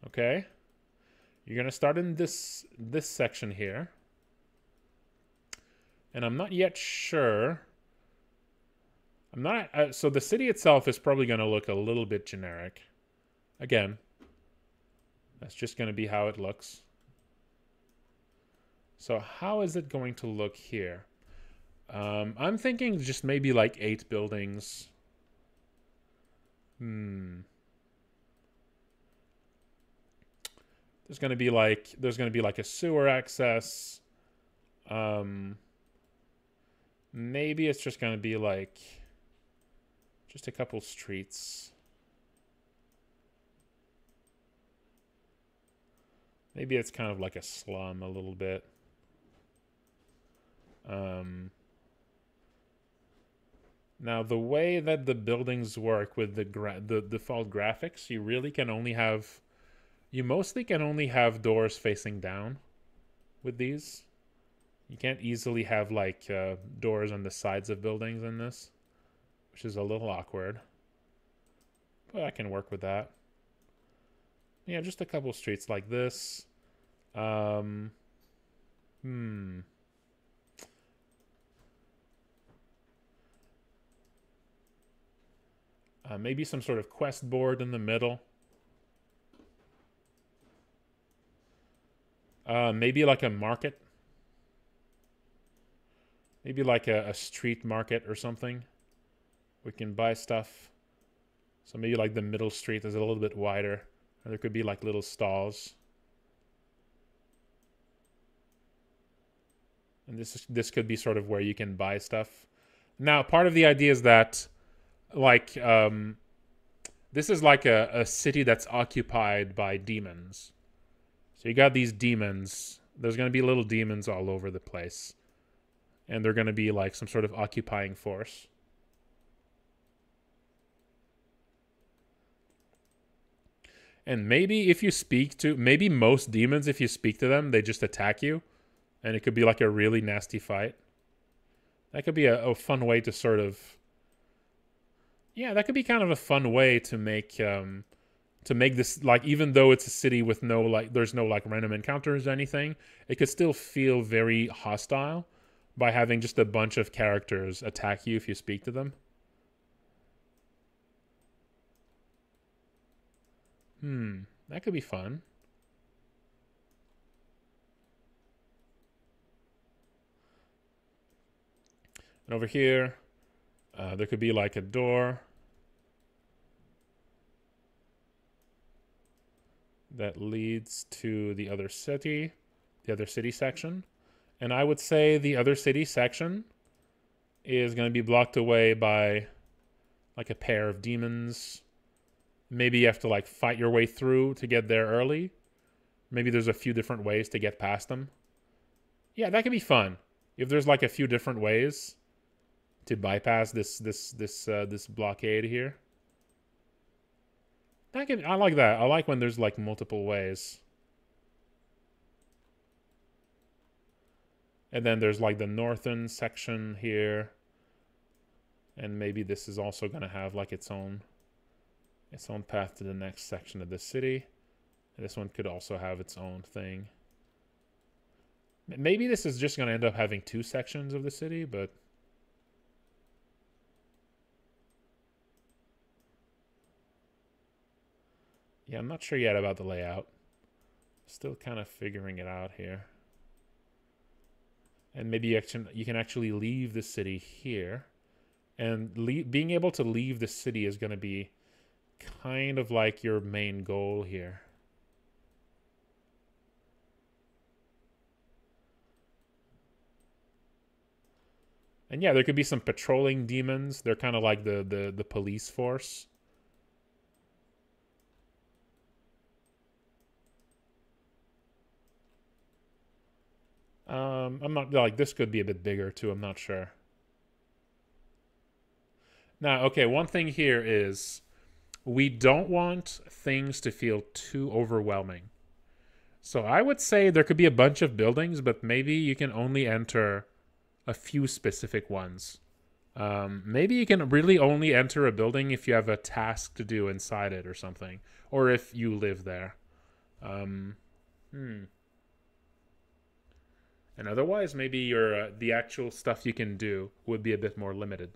Okay. You're going to start in this section here. And I'm not yet sure. I'm not so the city itself is probably going to look a little bit generic. Again, that's just going to be how it looks. So how is it going to look here? I'm thinking just maybe like 8 buildings. There's going to be like a sewer access. Maybe it's just going to be like just a couple streets. Maybe it's kind of like a slum a little bit. Now, the way that the buildings work with the default graphics, you mostly can only have doors facing down with these. You can't easily have like doors on the sides of buildings in this, which is a little awkward. But I can work with that. Yeah, just a couple streets like this. Maybe some sort of quest board in the middle. Maybe like a market. Maybe like a street market or something. We can buy stuff. So maybe like the middle street is a little bit wider. And there could be like little stalls. And this could be sort of where you can buy stuff. Now, part of the idea is that like this is like a city that's occupied by demons. So you got these demons. There's going to be little demons all over the place. And they're going to be like some sort of occupying force. And maybe maybe most demons, if you speak to them, they just attack you. And it could be like a really nasty fight. That could be a fun way to sort of... Yeah, that could be kind of a fun way to make this, like, even though it's a city with there's no like random encounters or anything, it could still feel very hostile. by having just a bunch of characters attack you if you speak to them. That could be fun. And over here, there could be like a door that leads to the other city section. And I would say the other city section is going to be blocked away by like a pair of demons. Maybe you have to like fight your way through to get there early. Maybe there's a few different ways to get past them. Yeah, that could be fun. If there's like a few different ways to bypass this blockade here. I like that. I like when there's like multiple ways. And then there's like the northern section here. And maybe this is also going to have like its own path to the next section of the city. And this one could also have its own thing. Maybe this is just going to end up having two sections of the city, but yeah, I'm not sure yet about the layout. Still kind of figuring it out here. And maybe you can actually leave the city here. And being able to leave the city is going to be kind of like your main goal here. And yeah, there could be some patrolling demons. They're kind of like the police force. I'm not like this could be a bit bigger too. I'm not sure. Now, okay, one thing here is we don't want things to feel too overwhelming. So I would say there could be a bunch of buildings, but maybe you can only enter a few specific ones. Maybe you can really only enter a building if you have a task to do inside it or something, or if you live there. And otherwise, maybe your the actual stuff you can do would be a bit more limited.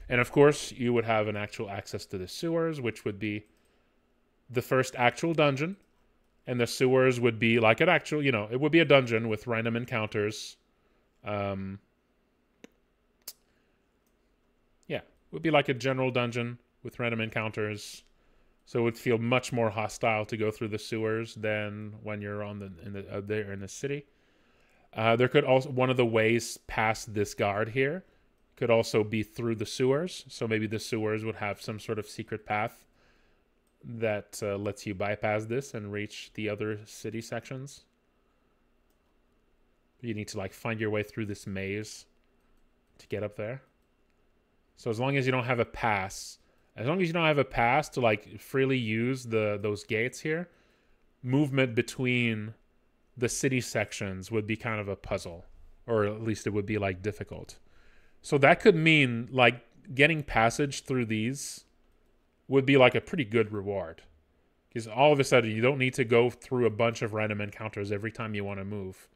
And of course, you would have an actual access to the sewers, which would be the first actual dungeon. And the sewers would be like an actual, it would be a dungeon with random encounters. Yeah, it would be like a general dungeon with random encounters. So it would feel much more hostile to go through the sewers than when you're there in the city. There could also, one of the ways past this guard here could also be through the sewers. So maybe the sewers would have some sort of secret path that lets you bypass this and reach the other city sections. You need to like find your way through this maze to get up there. So as long as you don't have a pass, to like freely use those gates here, movement between the city sections would be kind of a puzzle, or at least it would be like difficult. So that could mean like getting passage through these would be like a pretty good reward, because all of a sudden you don't need to go through a bunch of random encounters every time you want to move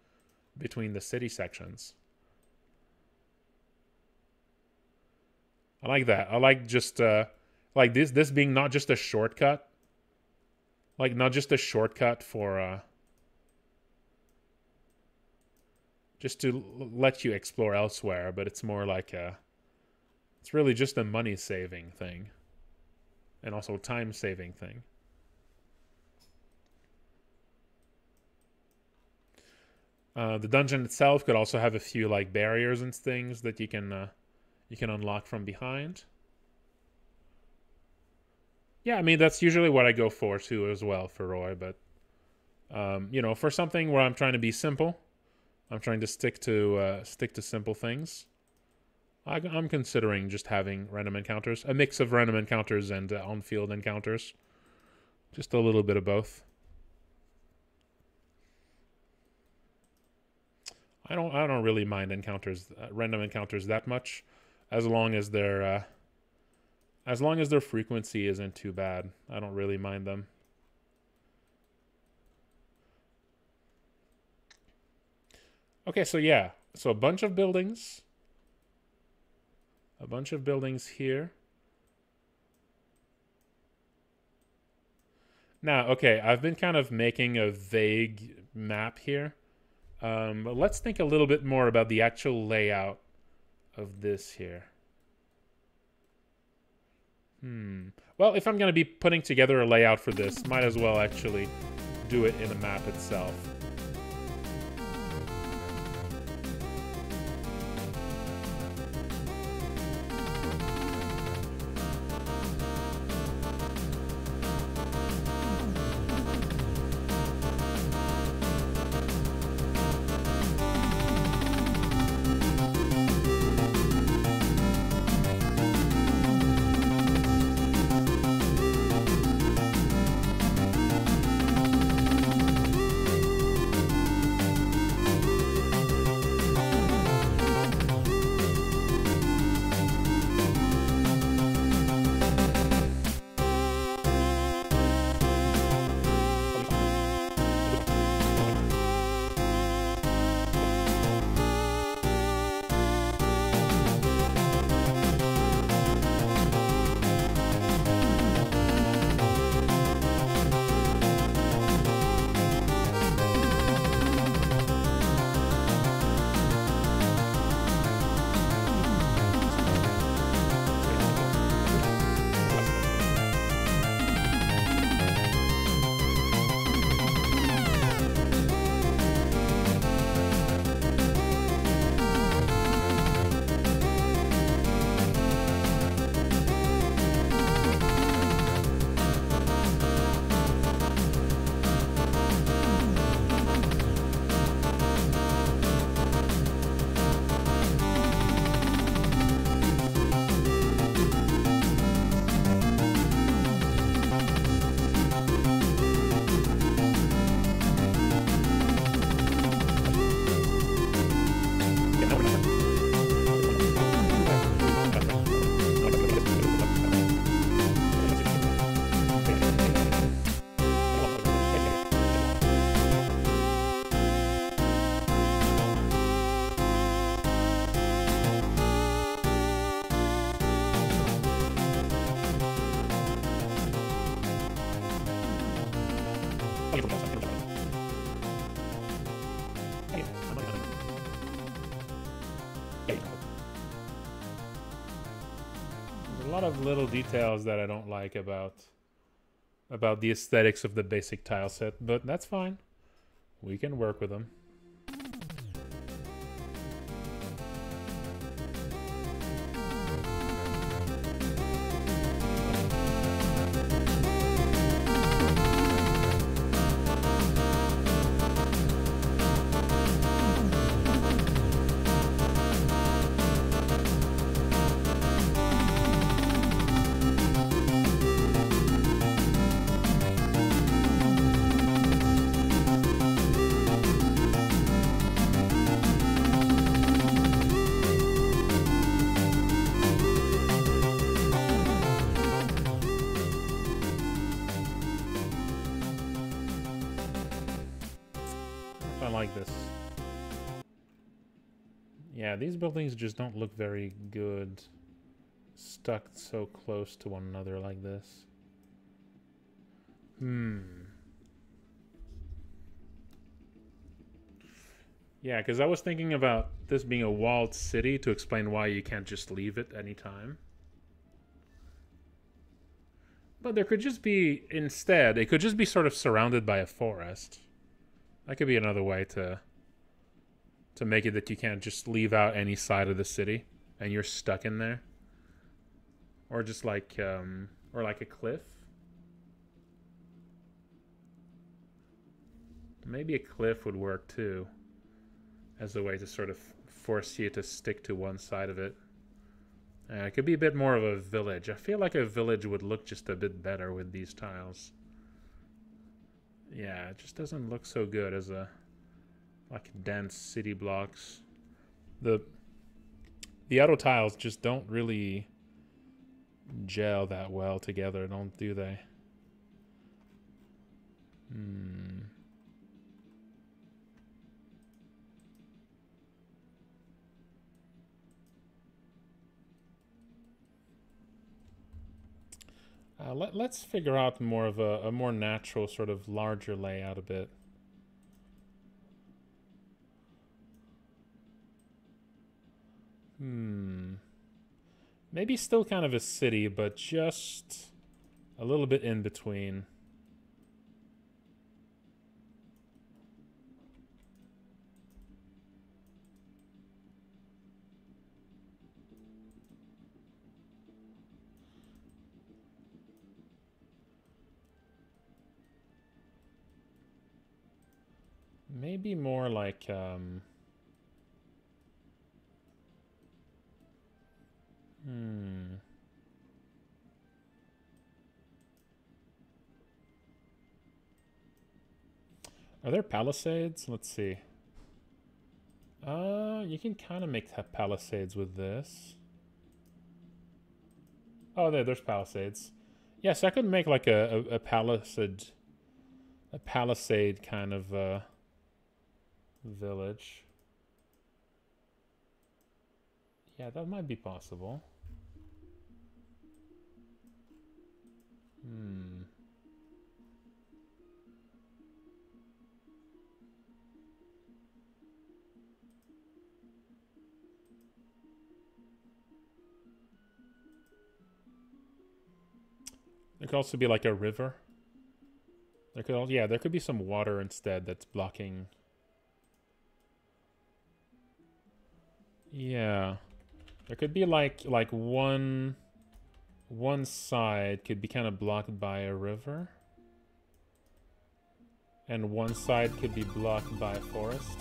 between the city sections. I like that. I like just like this being not just a shortcut, like not just a shortcut for just to let you explore elsewhere, but it's more like it's really just a money saving thing, and also time saving thing. The dungeon itself could also have a few like barriers and things that you can unlock from behind. Yeah, I mean that's usually what I go for too as well for Roy, but for something where I'm trying to be simple, I'm trying to stick to simple things. I'm considering just having random encounters, a mix of random encounters and on-field encounters, just a little bit of both. I don't really mind random encounters that much, as long as their frequency isn't too bad. I don't really mind them. Okay, so yeah. So a bunch of buildings. A bunch of buildings here. Now, okay, I've been kind of making a vague map here. But let's think a little bit more about the actual layout of this here. Well, if I'm going to be putting together a layout for this, might as well actually do it in the map itself. There's a lot of little details that I don't like about the aesthetics of the basic tile set, but that's fine. We can work with them. I like this. Yeah, these buildings just don't look very good stuck so close to one another like this. Yeah, because I was thinking about this being a walled city to explain why you can't just leave it anytime. But there could just be, instead, it could just be sort of surrounded by a forest. That could be another way to make it that you can't just leave out any side of the city and you're stuck in there. Or just like, or like a cliff. Maybe a cliff would work too, as a way to sort of force you to stick to one side of it. It could be a bit more of a village. I feel like a village would look just a bit better with these tiles. Yeah, it just doesn't look so good as a like dense city blocks. The auto tiles just don't really gel that well together, don't do they? Let's figure out more of a more natural sort of larger layout a bit. Maybe still kind of a city, but just a little bit in between. Maybe more like, Are there palisades? Let's see. You can kind of make palisades with this. Oh, there's palisades. Yes, I could make like a palisade kind of village. Yeah, that might be possible. There could also be like a river. There could also, yeah, there could be some water instead that's blocking. Yeah. There could be like one side could be kind of blocked by a river. And one side could be blocked by a forest.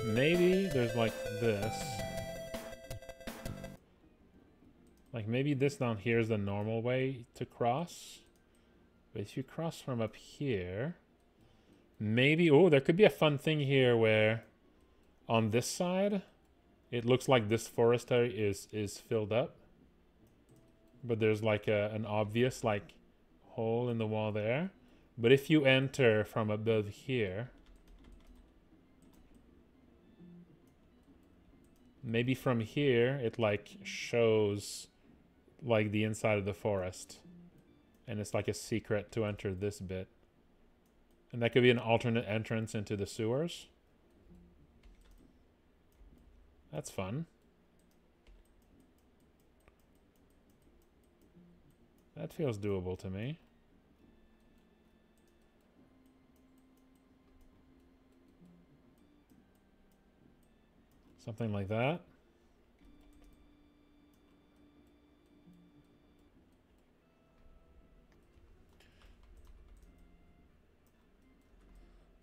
Maybe there's like this. Like maybe this down here is the normal way to cross. But if you cross from up here, maybe, oh, there could be a fun thing here where on this side, it looks like this forest area is filled up. But there's like an obvious like hole in the wall there. But if you enter from above here, maybe from here it like shows like the inside of the forest. And it's like a secret to enter this bit. And that could be an alternate entrance into the sewers. That's fun. That feels doable to me. Something like that.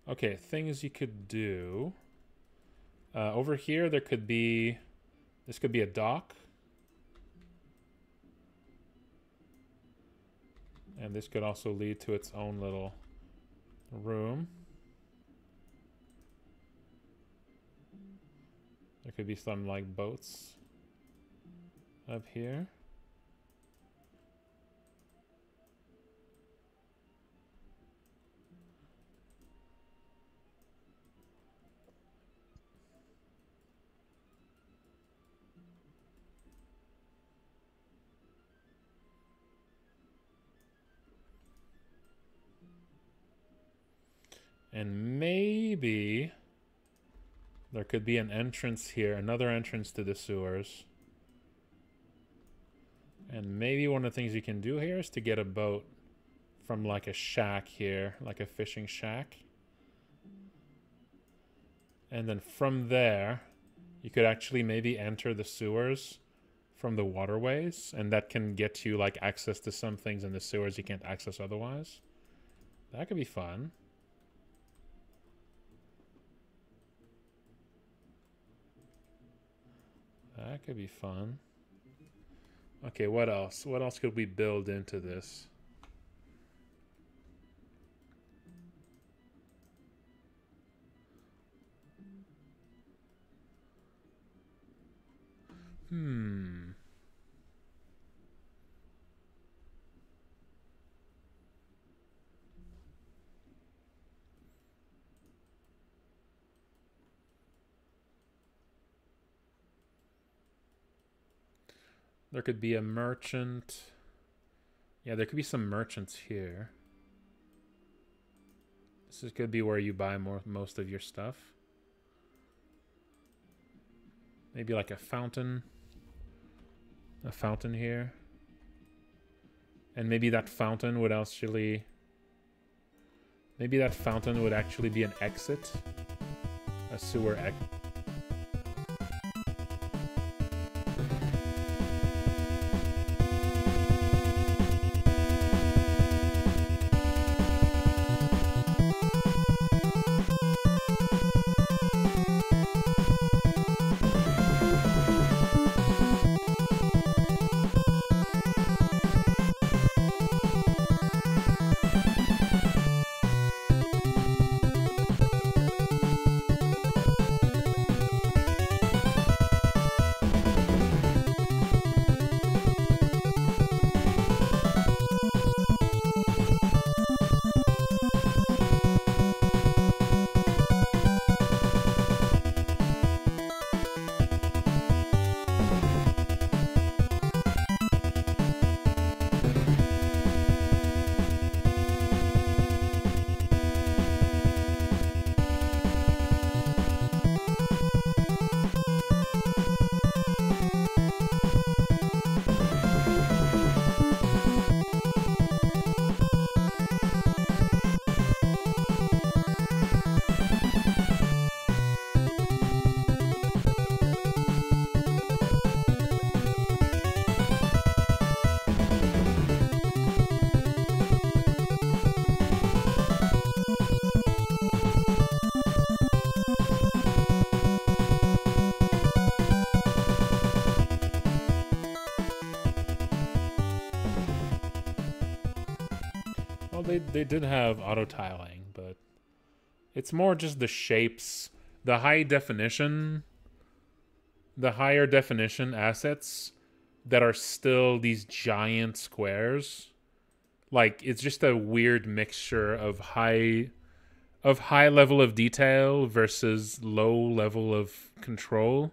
Okay, things you could do. Over here, there could be... This could be a dock. And this could also lead to its own little room. There could be some, like, boats up here. And maybe there could be an entrance here, another entrance to the sewers. And maybe one of the things you can do here is to get a boat from like a shack here, like a fishing shack. And then from there, you could actually maybe enter the sewers from the waterways, and that can get you like access to some things in the sewers you can't access otherwise. That could be fun. That could be fun. Okay, what else? What else could we build into this? There could be a merchant. Yeah, there could be some merchants here. This could be where you buy most of your stuff. Maybe like a fountain. A fountain here. And maybe that fountain would actually... Maybe that fountain would actually be an exit. A sewer exit. They did have auto tiling, but it's more just the shapes, the higher definition assets that are still these giant squares. Like, it's just a weird mixture of high level of detail versus low level of control.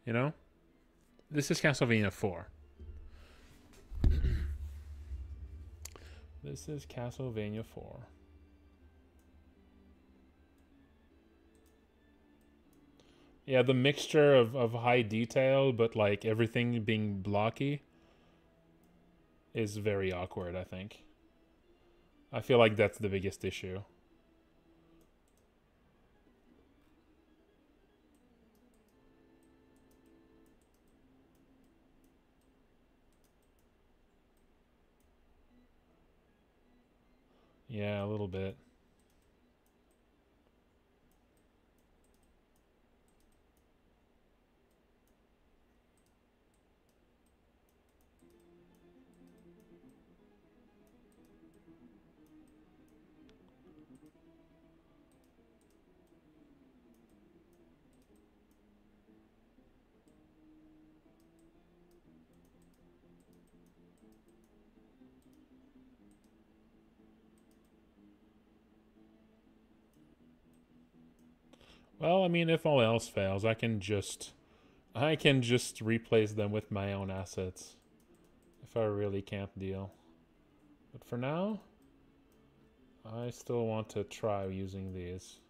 You know? This is Castlevania 4. This is Castlevania 4. Yeah, the mixture of high detail, but like everything being blocky is very awkward, I think. I feel like that's the biggest issue. Yeah, a little bit. Well, I mean, if all else fails, I can just replace them with my own assets if I really can't deal. But for now, I still want to try using these.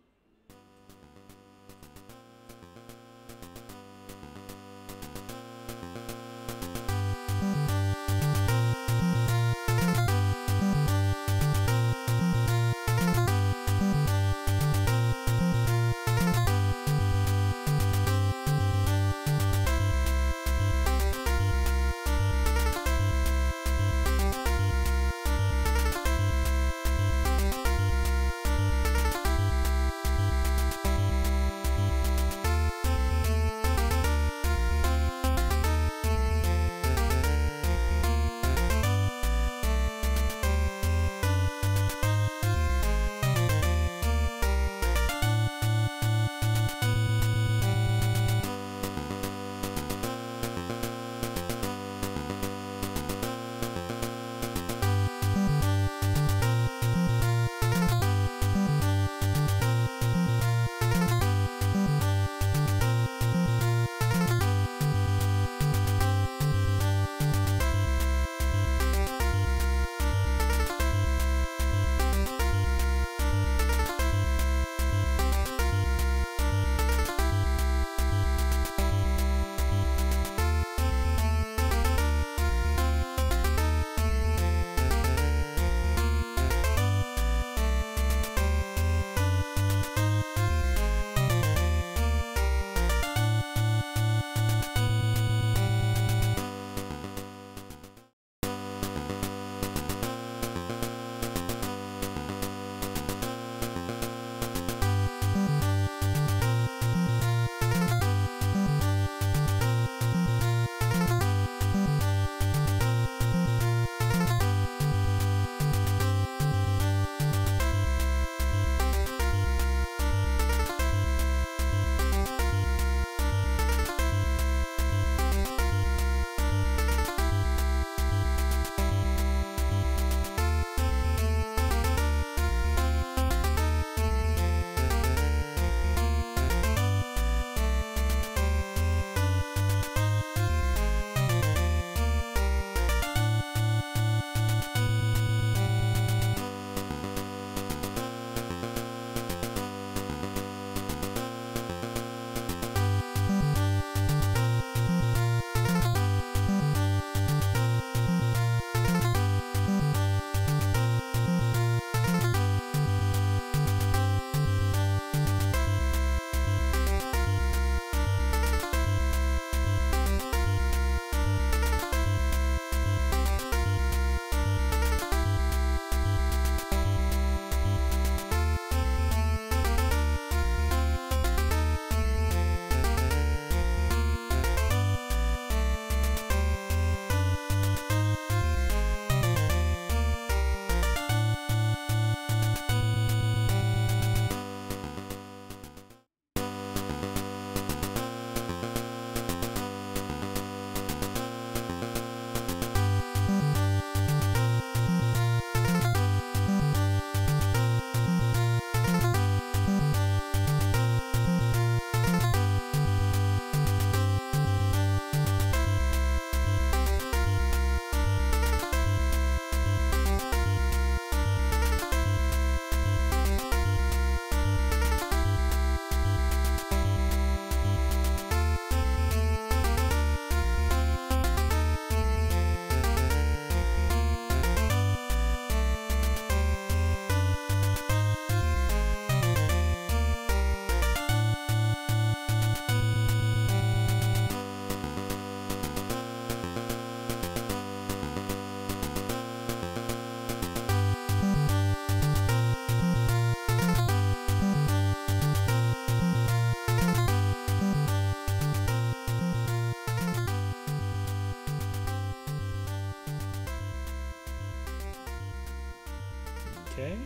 Okay.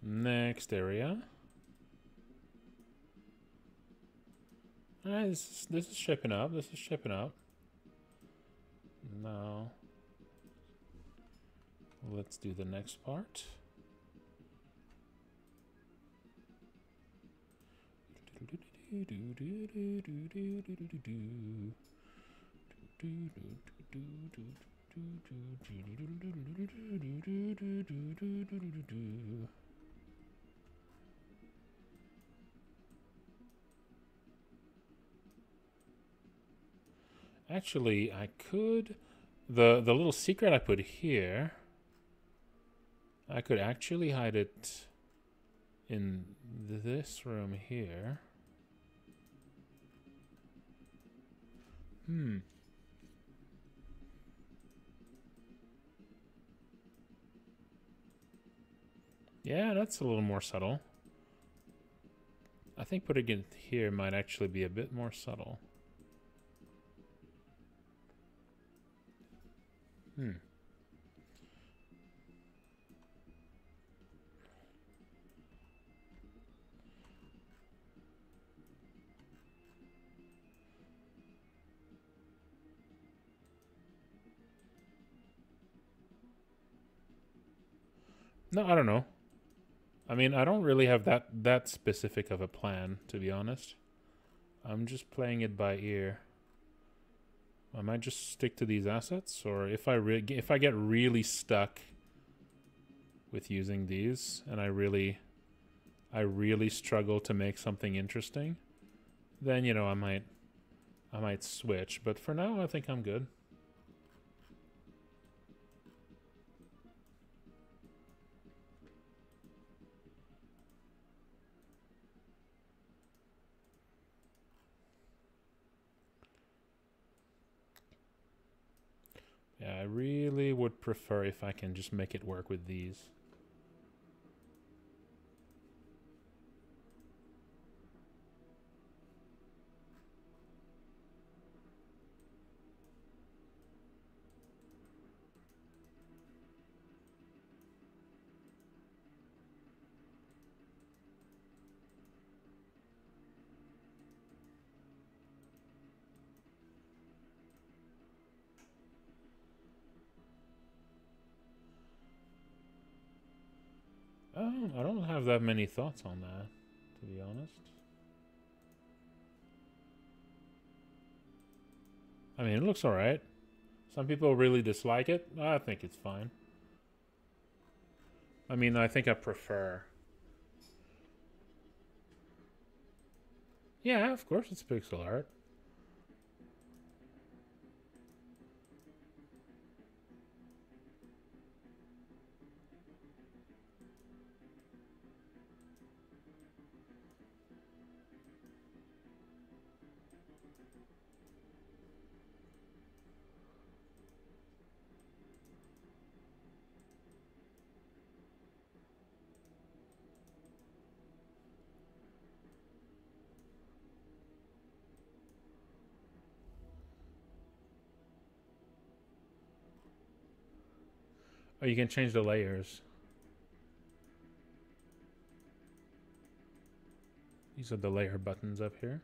Next area. Alright, this is shaping up. This is shaping up. Now, let's do the next part. Actually, I could... The little secret I put here, I could actually hide it in this room here. Yeah, that's a little more subtle. I think putting it here might actually be a bit more subtle. No, I don't know. I mean, I don't really have that specific of a plan, to be honest. I'm just playing it by ear. I might just stick to these assets, or if I get really stuck with using these, and I really struggle to make something interesting, then I might switch. But for now, I think I'm good. Yeah, I really would prefer if I can just make it work with these. I don't have that many thoughts on that, to be honest. I mean, it looks alright. Some people really dislike it. I think it's fine. I mean, I think I prefer... Yeah, of course it's pixel art. Oh, you can change the layers. These are the layer buttons up here.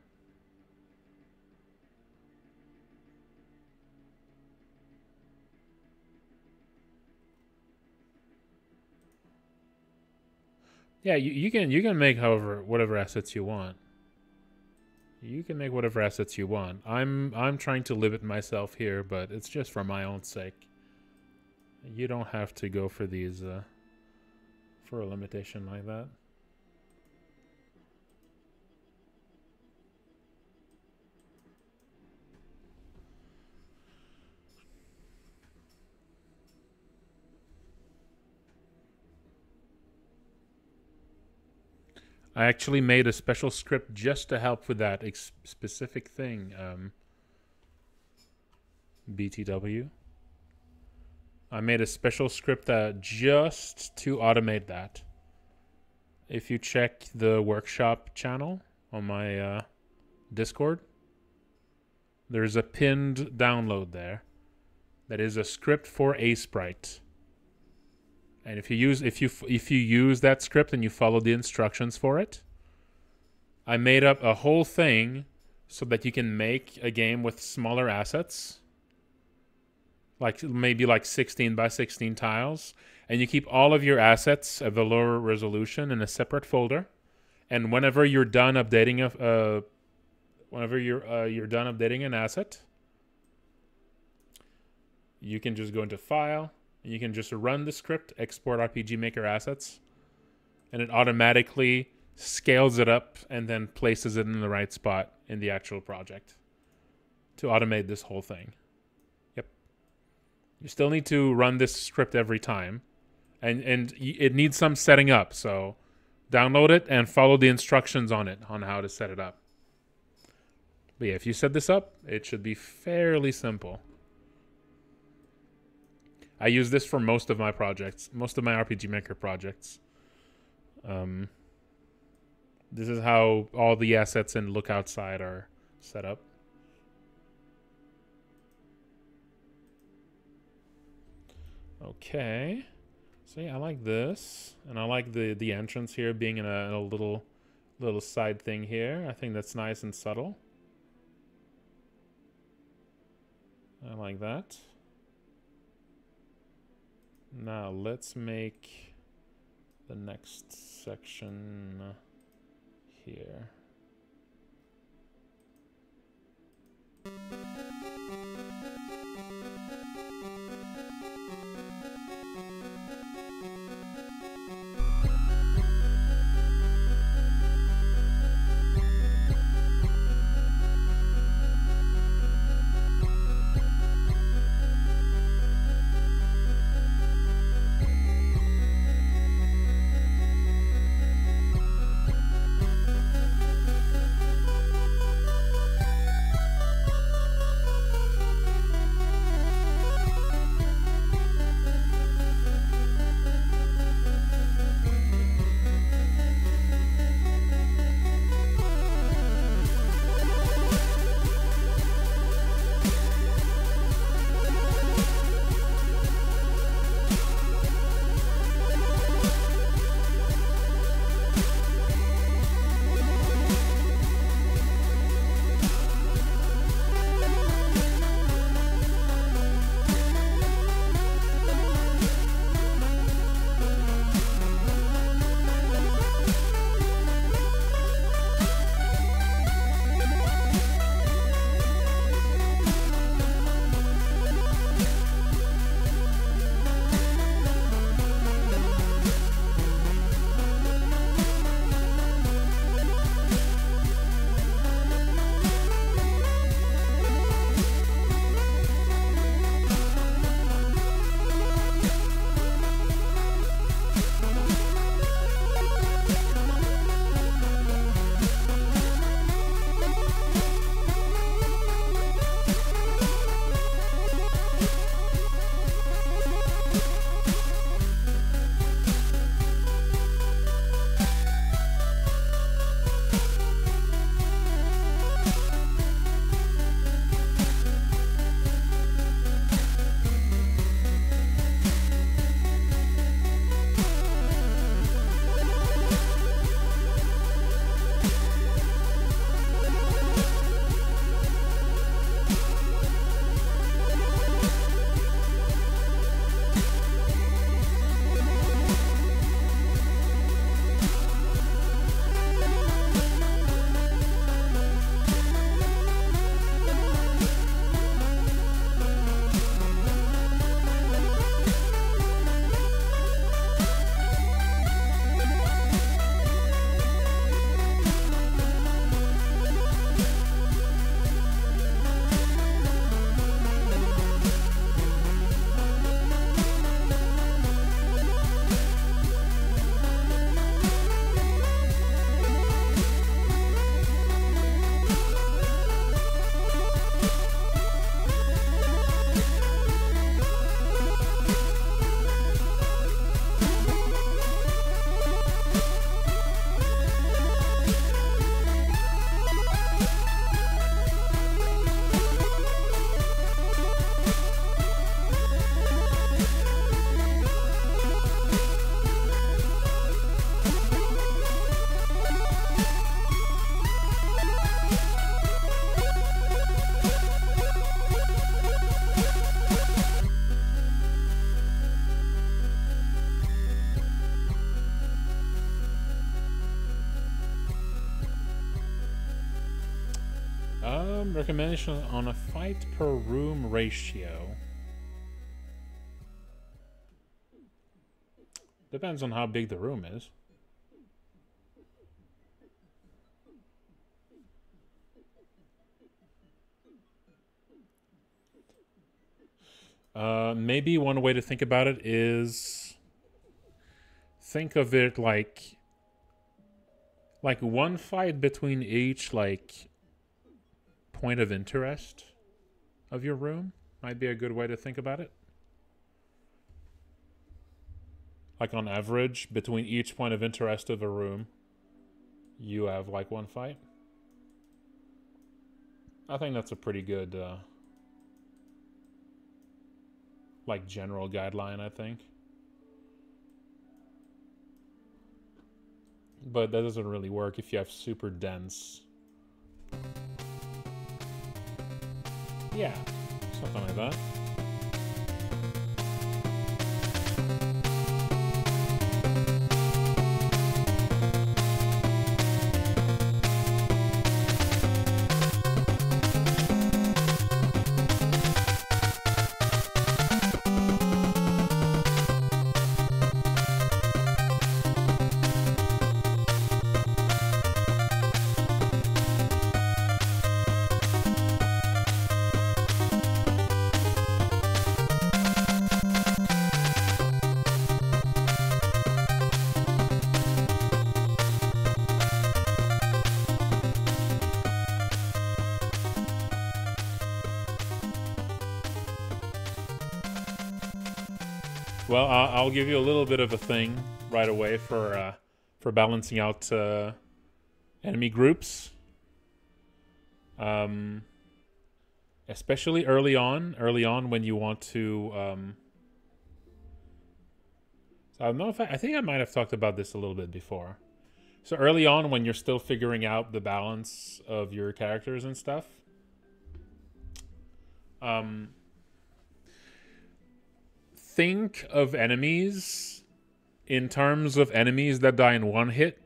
Yeah, you can make whatever assets you want. You can make whatever assets you want. I'm trying to limit myself here, but it's just for my own sake. You don't have to go for these for a limitation like that. I actually made a special script just to help with that specific thing, BTW. I made a special script just to automate that. If you check the workshop channel on my Discord, there's a pinned download there that is a script for Aseprite. And if you use that script and you follow the instructions for it, I made up a whole thing so that you can make a game with smaller assets, like maybe like 16 by 16 tiles, and you keep all of your assets at the lower resolution in a separate folder. And whenever you're done updating you're done updating an asset, you can just go into File, and you can just run the script, export RPG Maker assets, and it automatically scales it up and then places it in the right spot in the actual project to automate this whole thing. Yep. You still need to run this script every time, and it needs some setting up, so download it and follow the instructions on it on how to set it up. But yeah, if you set this up, it should be fairly simple. I use this for most of my projects, most of my RPG Maker projects. This is how all the assets in Look Outside are set up. Okay. So yeah, I like this. And I like the entrance here being in a little side thing here. I think that's nice and subtle. I like that. Now let's make the next section here. Recommendation on a fight per room ratio. Depends on how big the room is. Maybe one way to think about it is think of it like one fight between each like point of interest of your room might be a good way to think about it. Like on average, between each point of interest of a room, you have like one fight. I think that's a pretty good like general guideline, I think. But that doesn't really work if you have super dense. Yeah, something like that. Well, I'll give you a little bit of a thing right away for balancing out enemy groups. Especially early on when you want to. So I don't know if I think I might have talked about this a little bit before. So early on when you're still figuring out the balance of your characters and stuff. Think of enemies in terms of enemies that die in one hit,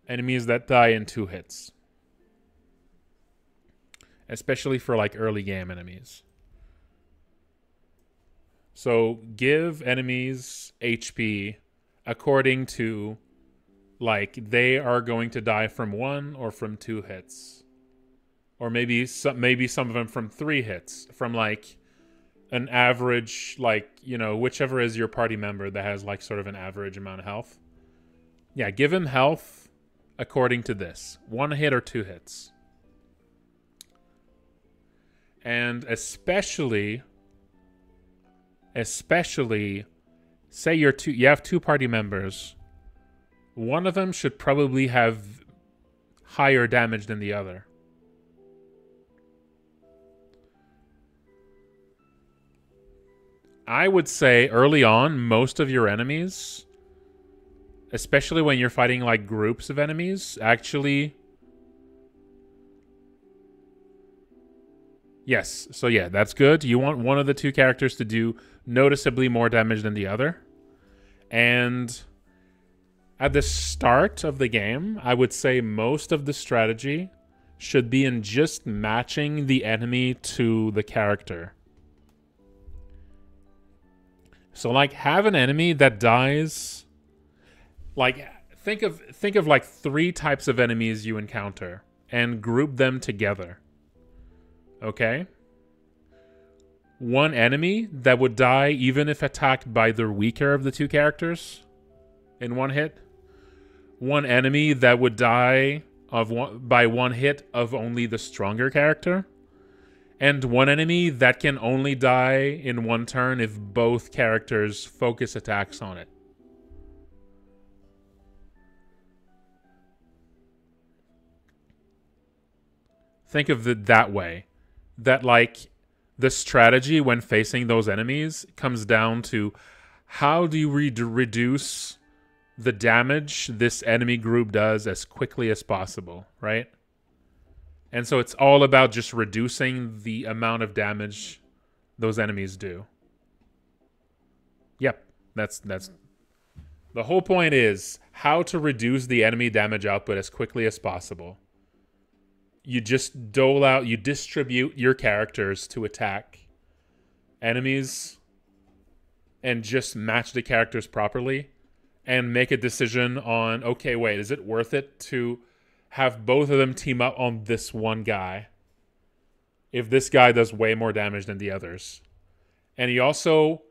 enemies that die in 2 hits. Especially for like early game enemies. So give enemies HP according to like they are going to die from 1 or from 2 hits. Or maybe some of them from 3 hits, from like an average, like, you know, whichever is your party member that has like sort of an average amount of health. Yeah, give him health according to this. 1 hit or 2 hits. And especially say you have 2 party members. One of them should probably have higher damage than the other. I would say early on, most of your enemies, especially when you're fighting like groups of enemies, actually... Yes, so yeah, that's good. You want one of the 2 characters to do noticeably more damage than the other. And at the start of the game, I would say most of the strategy should be in just matching the enemy to the character. So like have an enemy that dies, like think of like 3 types of enemies you encounter and group them together. Okay? One enemy that would die even if attacked by the weaker of the 2 characters in 1 hit. One enemy that would die by 1 hit of only the stronger character. And one enemy that can only die in 1 turn if both characters focus attacks on it. Think of it that way. That, like, the strategy when facing those enemies comes down to how do you reduce the damage this enemy group does as quickly as possible, right? And so it's all about just reducing the amount of damage those enemies do. Yep, that's the whole point is how to reduce the enemy damage output as quickly as possible. You just you distribute your characters to attack enemies and just match the characters properly and make a decision on, okay, wait, is it worth it to have both of them team up on this one guy if this guy does way more damage than the others? And he also,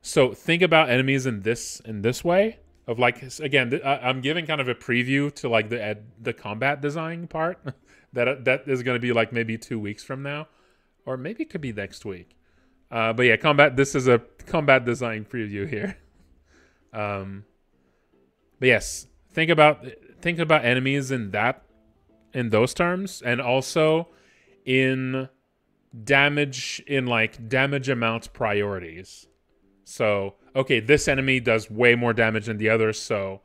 so think about enemies in this way of like, again, I'm giving kind of a preview to like the combat design part that is going to be like maybe 2 weeks from now, or maybe it could be next week. But yeah, this is a combat design preview here. But yes, think about enemies in those terms, and also in damage amount priorities. So, okay, this enemy does way more damage than the others, so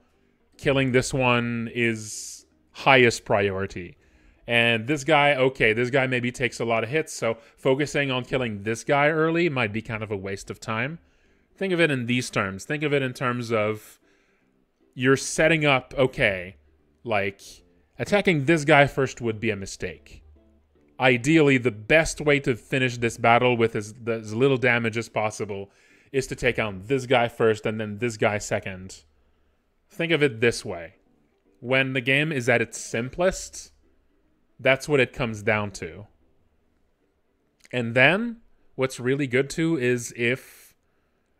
killing this one is highest priority. And this guy maybe takes a lot of hits, so focusing on killing this guy early might be kind of a waste of time. Think of it in these terms. Think of it in terms of you're setting up, okay, like attacking this guy first would be a mistake. Ideally, the best way to finish this battle with as little damage as possible is to take on this guy first and then this guy second. Think of it this way. When the game is at its simplest, that's what it comes down to. And then what's really good too is if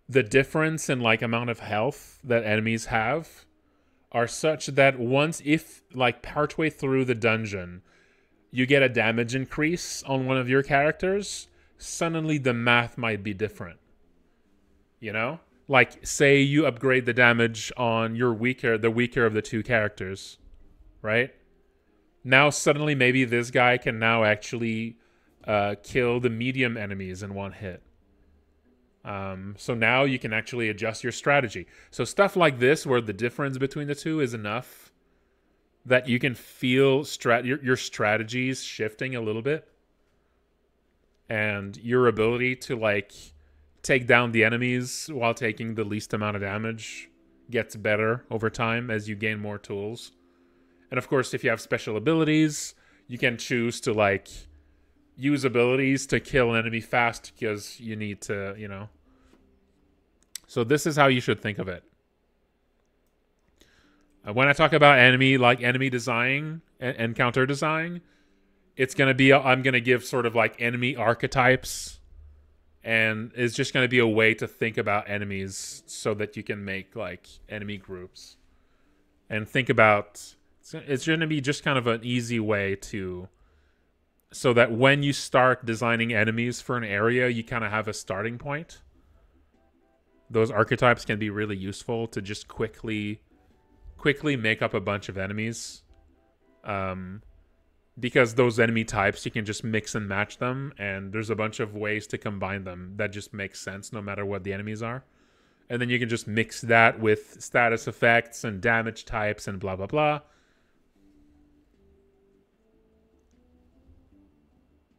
the difference in like amount of health that enemies have are such that if like partway through the dungeon you get a damage increase on one of your characters, suddenly the math might be different. You know? Like, say you upgrade the damage on the weaker of the two characters, right? Now suddenly maybe this guy can now actually kill the medium enemies in one hit. So now you can actually adjust your strategy. So stuff like this, where the difference between the two is enough that you can feel your strategies shifting a little bit, and your ability to like take down the enemies while taking the least amount of damage gets better over time as you gain more tools. And of course, if you have special abilities, you can choose to like use abilities to kill an enemy fast because you need to, you know. So this is how you should think of it. When I talk about enemy design and counter design, it's going to be, I'm going to give sort of like enemy archetypes, and it's just going to be a way to think about enemies so that you can make like enemy groups. And think about, it's going to be just kind of an easy way so that when you start designing enemies for an area, you kind of have a starting point. Those archetypes can be really useful to just quickly make up a bunch of enemies. Because those enemy types, you can just mix and match them, and there's a bunch of ways to combine them that just makes sense no matter what the enemies are. And then you can just mix that with status effects and damage types and blah, blah, blah.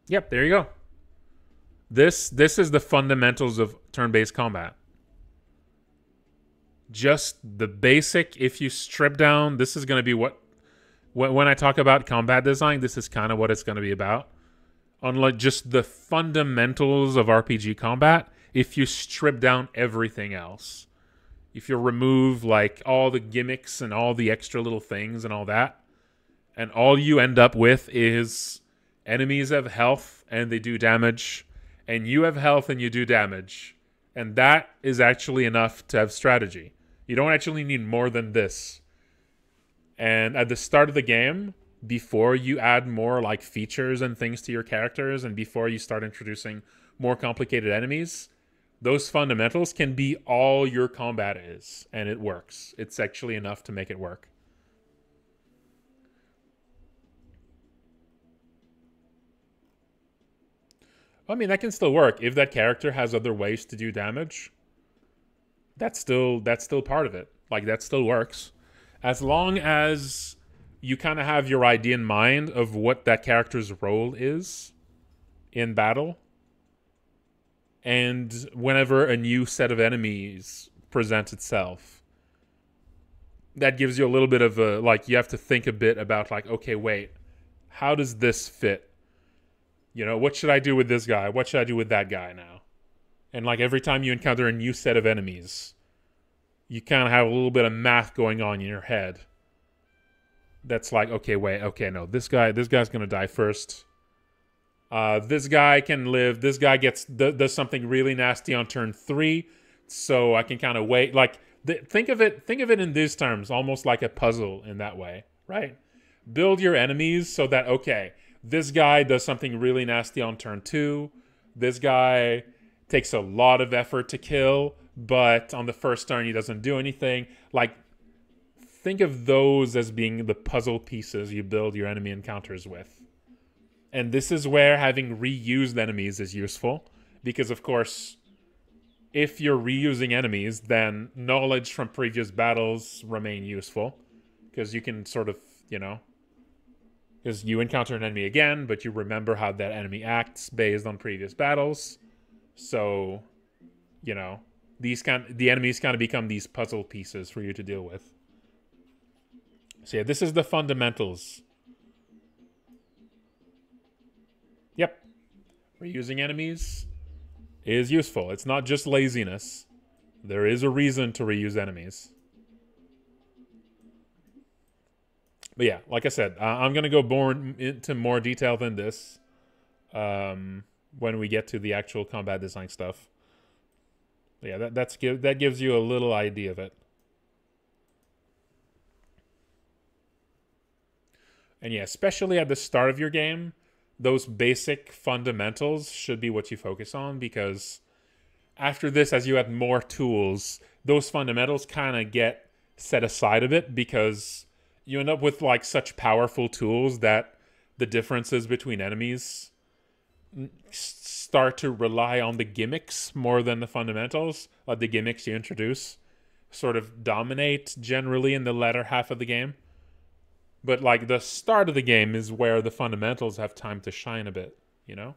Yep, there you go. This is the fundamentals of turn-based combat. Just the basic, if you strip down, this is going to be when I talk about combat design, this is kind of what it's going to be about. Unlike just the fundamentals of RPG combat, if you strip down everything else, if you remove like all the gimmicks and all the extra little things and all that, and all you end up with is enemies have health and they do damage, and you have health and you do damage, and that is actually enough to have strategy. You don't actually need more than this. And at the start of the game, before you add more like features and things to your characters, and before you start introducing more complicated enemies, those fundamentals can be all your combat is, and it works. It's actually enough to make it work. I mean, that can still work if that character has other ways to do damage. That's still part of it. Like, that still works. As long as you kind of have your idea in mind of what that character's role is in battle. And whenever a new set of enemies presents itself, that gives you a little bit of a, like, you have to think a bit about like, okay, wait, how does this fit? You know, what should I do with this guy? What should I do with that guy now? And like every time you encounter a new set of enemies, you kind of have a little bit of math going on in your head. That's like, okay, wait, okay, no, this guy's gonna die first. This guy can live. This guy does something really nasty on turn 3, so I can kind of wait. Like, think of it in these terms, almost like a puzzle in that way, right? Build your enemies so that, okay, this guy does something really nasty on turn 2. This guy takes a lot of effort to kill, but on the first turn he doesn't do anything. Like, think of those as being the puzzle pieces you build your enemy encounters with. And this is where having reused enemies is useful. Because, of course, if you're reusing enemies, then knowledge from previous battles remain useful. Because you can sort of, you know... Because you encounter an enemy again, but you remember how that enemy acts based on previous battles. So, you know, the enemies kind of become these puzzle pieces for you to deal with. So yeah, this is the fundamentals. Yep. Reusing enemies is useful. It's not just laziness. There is a reason to reuse enemies. But yeah, like I said, I'm going to go more into more detail than this when we get to the actual combat design stuff. But yeah, that gives you a little idea of it. And yeah, especially at the start of your game, those basic fundamentals should be what you focus on, because after this, as you add more tools, those fundamentals kind of get set aside a bit, because you end up with like such powerful tools that the differences between enemies start to rely on the gimmicks more than the fundamentals. Like the gimmicks you introduce sort of dominate generally in the latter half of the game. But like the start of the game is where the fundamentals have time to shine a bit, you know?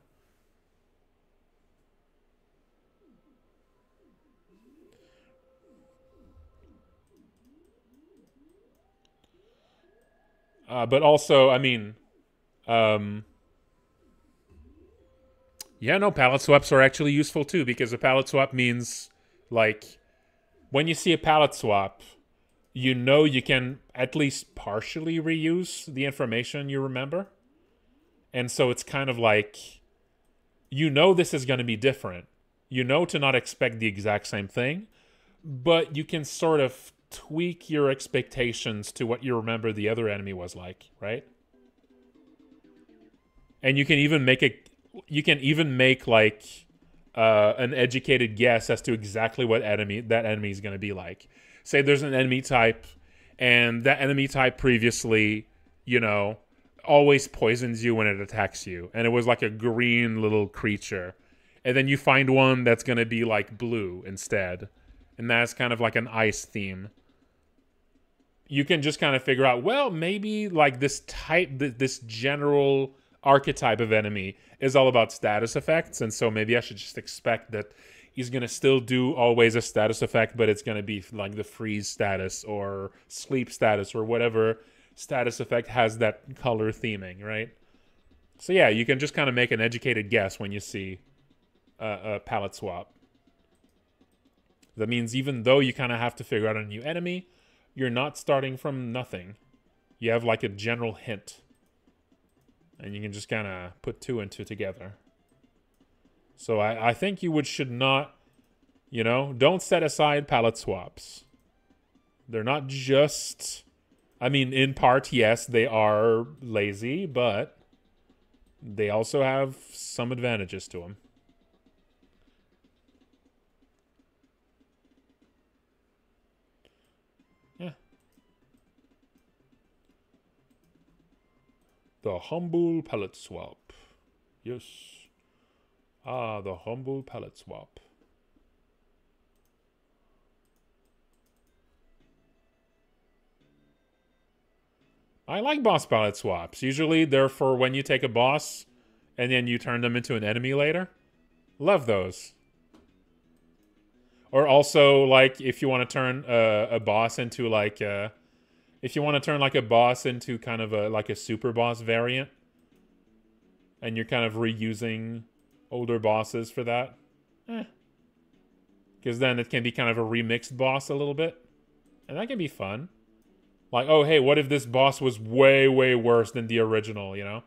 But also, I mean, yeah, no, palette swaps are actually useful too, because a palette swap means, like, when you see a palette swap, you know you can at least partially reuse the information you remember. And so it's kind of like, you know this is going to be different. You know to not expect the exact same thing, but you can sort of tweak your expectations to what you remember the other enemy was like, right? And you can even make like an educated guess as to exactly what that enemy is going to be like. Say there's an enemy type, and that enemy type previously, you know, always poisons you when it attacks you, and it was like a green little creature, and then you find one that's going to be like blue instead, and that's kind of like an ice theme. You can just kind of figure out, well, maybe like this general archetype of enemy is all about status effects, and so maybe I should just expect that he's going to still do always a status effect, but it's going to be like the freeze status or sleep status or whatever status effect has that color theming, right? So yeah, you can just kind of make an educated guess when you see a palette swap. That means even though you kind of have to figure out a new enemy, you're not starting from nothing. You have like a general hint. And you can just kind of put two and two together. So I think you should not, you know, don't set aside palette swaps. They're not just, I mean, in part, yes, they are lazy, but they also have some advantages to them. Yeah. The humble palette swap. Yes. Ah, the humble palette swap. I like boss palette swaps. Usually they're for when you take a boss and then you turn them into an enemy later. Love those. Or also, like, if you want to turn a boss into like if you want to turn like a boss into kind of like a super boss variant, and you're kind of reusing older bosses for that. because then it can be kind of a remixed boss a little bit, and that can be fun. Like, oh, hey, what if this boss was way, way worse than the original, you know?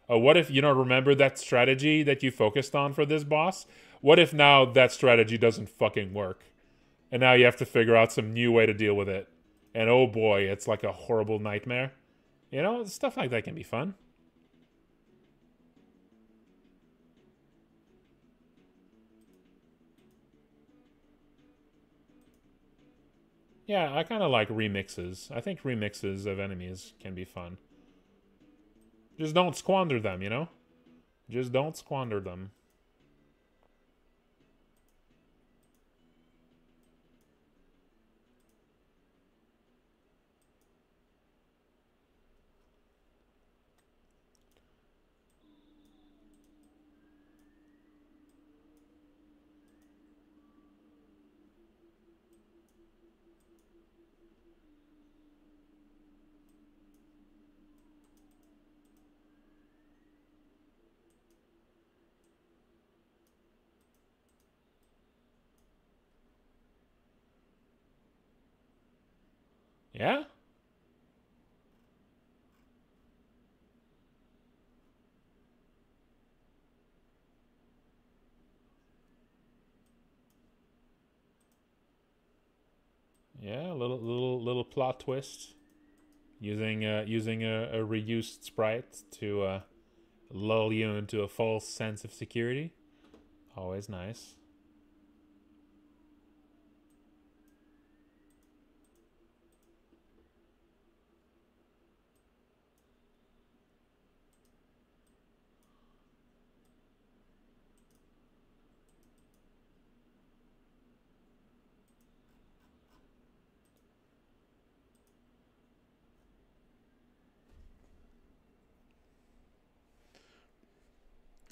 What if, remember that strategy that you focused on for this boss? What if now that strategy doesn't fucking work? And now you have to figure out some new way to deal with it. And oh boy, it's like a horrible nightmare. Stuff like that can be fun. Yeah, I kind of like remixes. I think remixes of enemies can be fun. Just don't squander them, Just don't squander them. Yeah? Yeah, little plot twist. Using a reused sprite to lull you into a false sense of security. Always nice.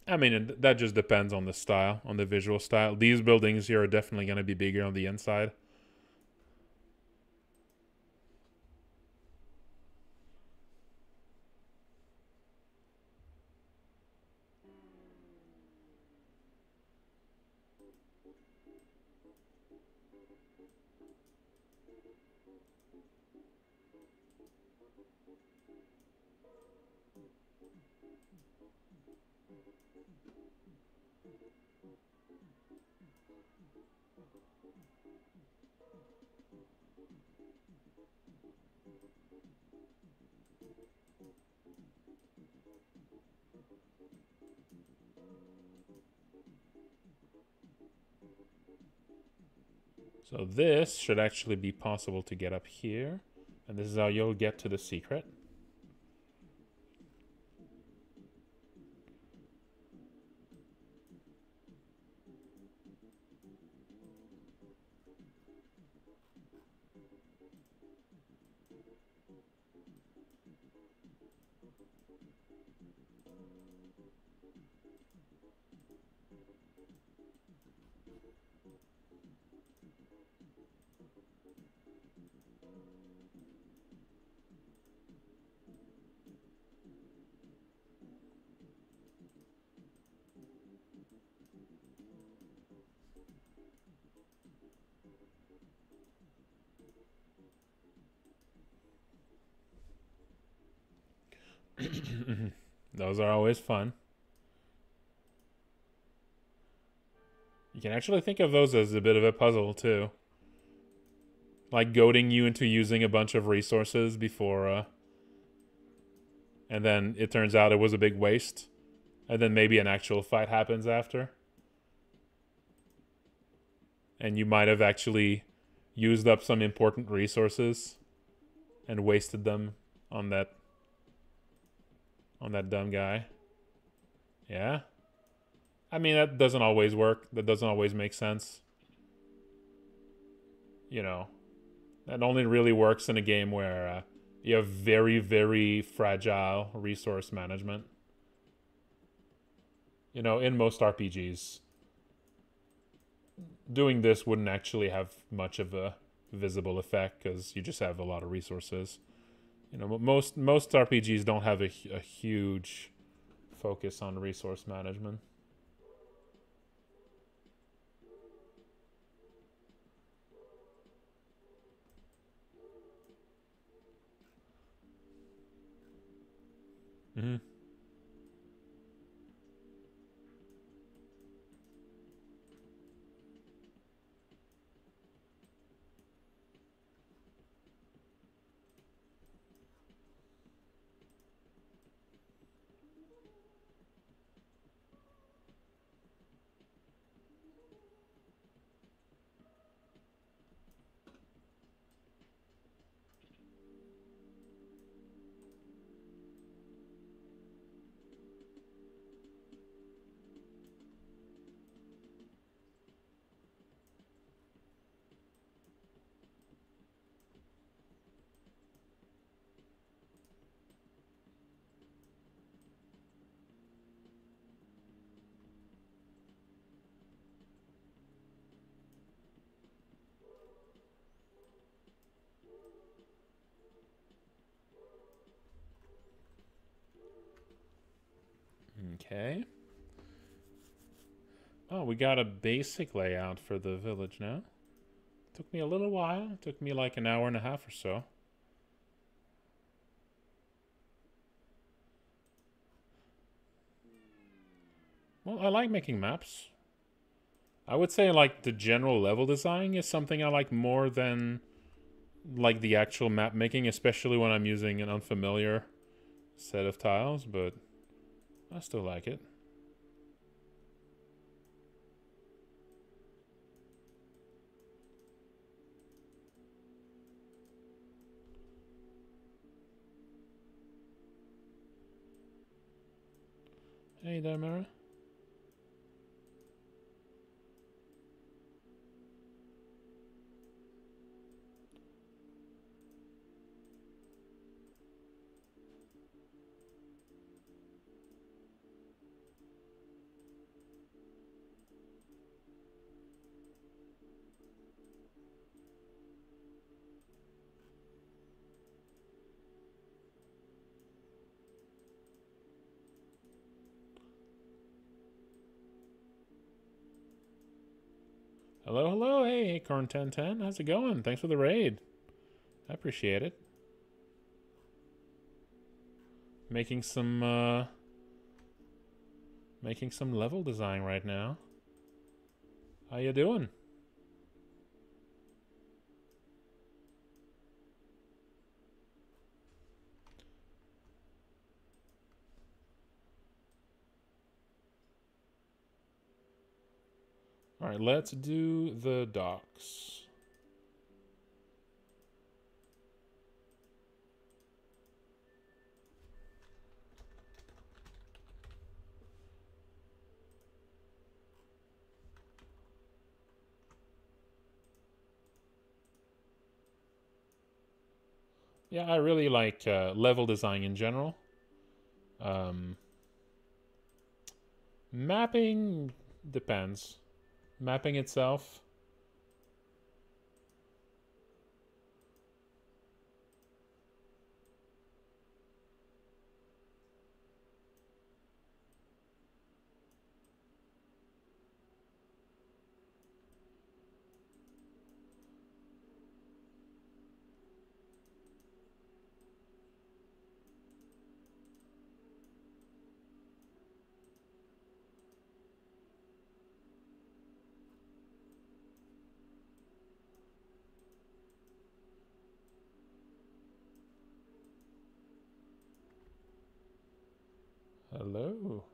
I mean, that just depends on the style, on the visual style. These buildings here are definitely going to be bigger on the inside. So this should actually be possible to get up here. And this is how you'll get to the secret. Those are always fun. You can actually think of those as a bit of a puzzle, too. Like goading you into using a bunch of resources before, and then it turns out it was a big waste. And then maybe an actual fight happens after. And you might have actually used up some important resources and wasted them on that dumb guy. Yeah. I mean, that doesn't always work. That doesn't always make sense. That only really works in a game where you have very, very fragile resource management. In most RPGs, doing this wouldn't actually have much of a visible effect because you just have a lot of resources. Most RPGs don't have a huge focus on resource management. Okay. Oh, we got a basic layout for the village now. Took me a little while. It took me like an hour and a half or so. Well, I like making maps. I would say like the general level design is something I like more than like the actual map making, especially when I'm using an unfamiliar set of tiles, but I still like it. Hey there, Mara. Hello, hello. Hey, Acorn1010. How's it going? Thanks for the raid. I appreciate it. Making some level design right now. How you doing? All right, let's do the docks. Yeah, I really like level design in general. Mapping depends. Mapping itself. Hello.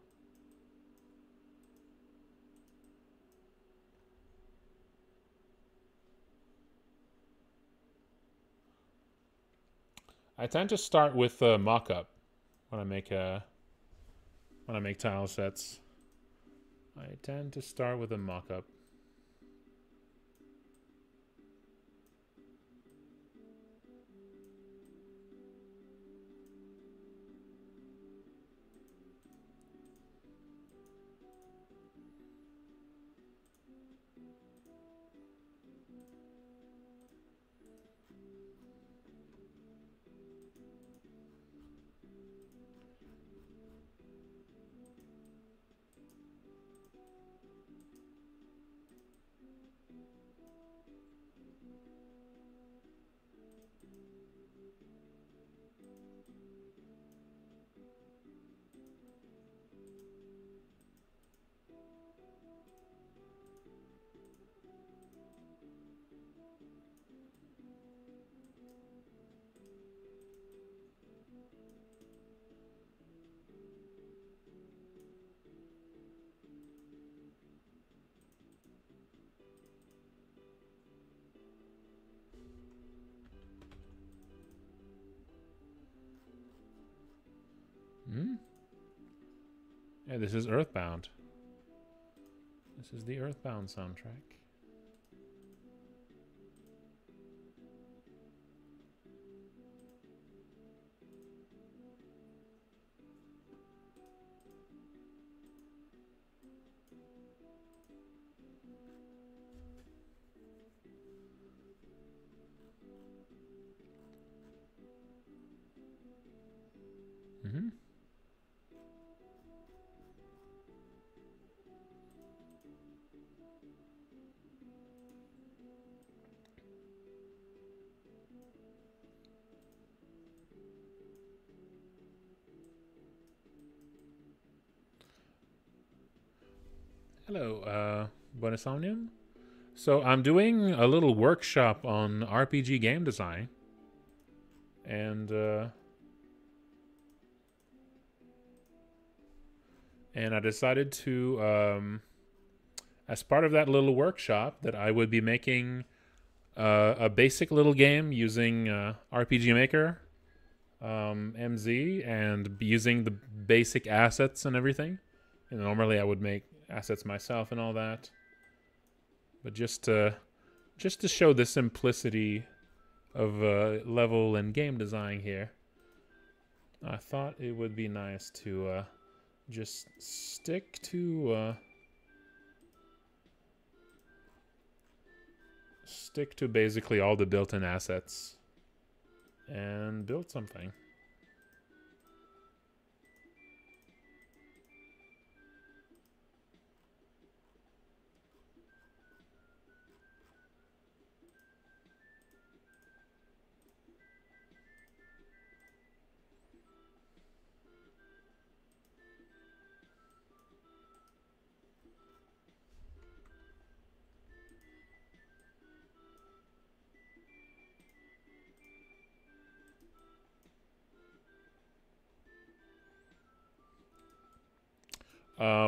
I tend to start with a mock-up when I make tile sets. I tend to start with a mock-up. Hmm? Yeah, this is Earthbound. This is the Earthbound soundtrack. Mm-hmm. Hello, Buenos Omnium. So I'm doing a little workshop on RPG game design, and I decided to, as part of that little workshop, that I would be making a basic little game using RPG Maker, MZ, and using the basic assets and everything. And normally I would make assets myself and all that, but just to show the simplicity of level and game design here, I thought it would be nice to just stick to basically all the built-in assets and build something.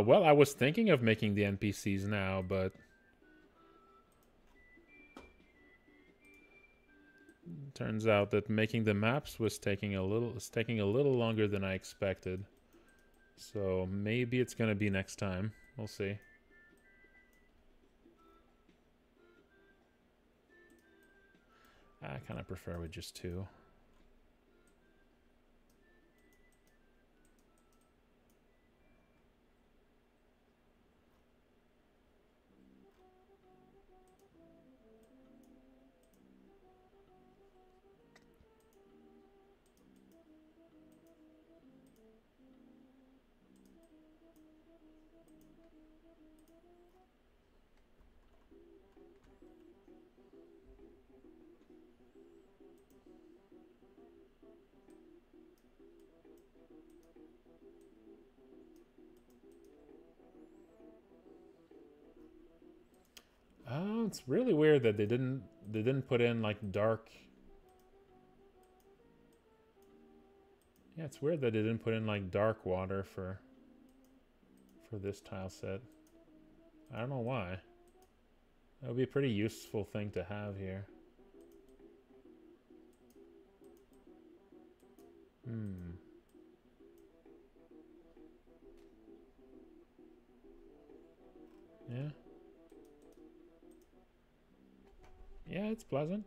Well, I was thinking of making the NPCs now, but turns out that making the maps was taking a little longer than I expected. So maybe it's gonna be next time. We'll see. I kind of prefer with just two. Oh, it's really weird that they didn't put in like dark. Yeah, it's weird that they didn't put in like dark water for this tile set. I don't know why. That would be a pretty useful thing to have here. Yeah. Yeah, it's pleasant.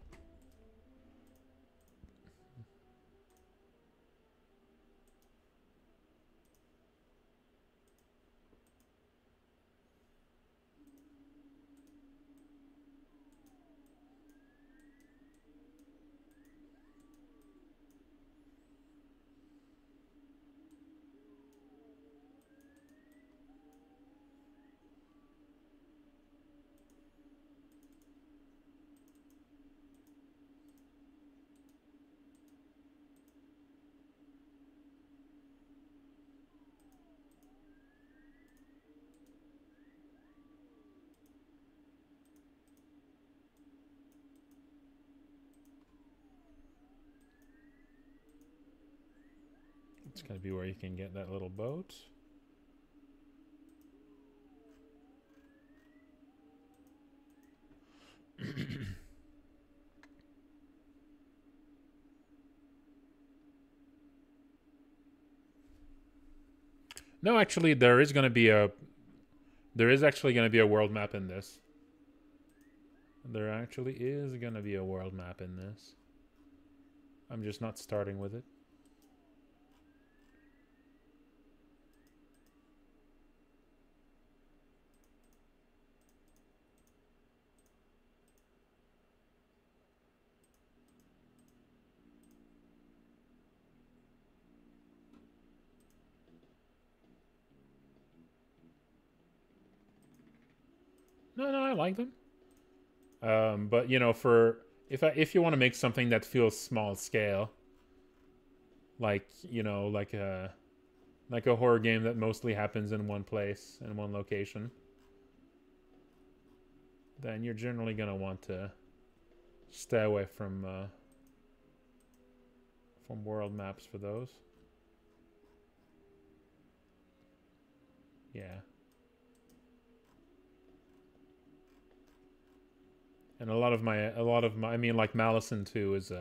It's gonna be where you can get that little boat. No, actually, there is actually gonna be a world map in this. There actually is gonna be a world map in this. I'm just not starting with it. No, I like them. But you know, for if you want to make something that feels small scale, like you know, like a horror game that mostly happens in one place in one location, then you're generally going to want to stay away from world maps for those. Yeah. And a lot of my, I mean, like Malison too is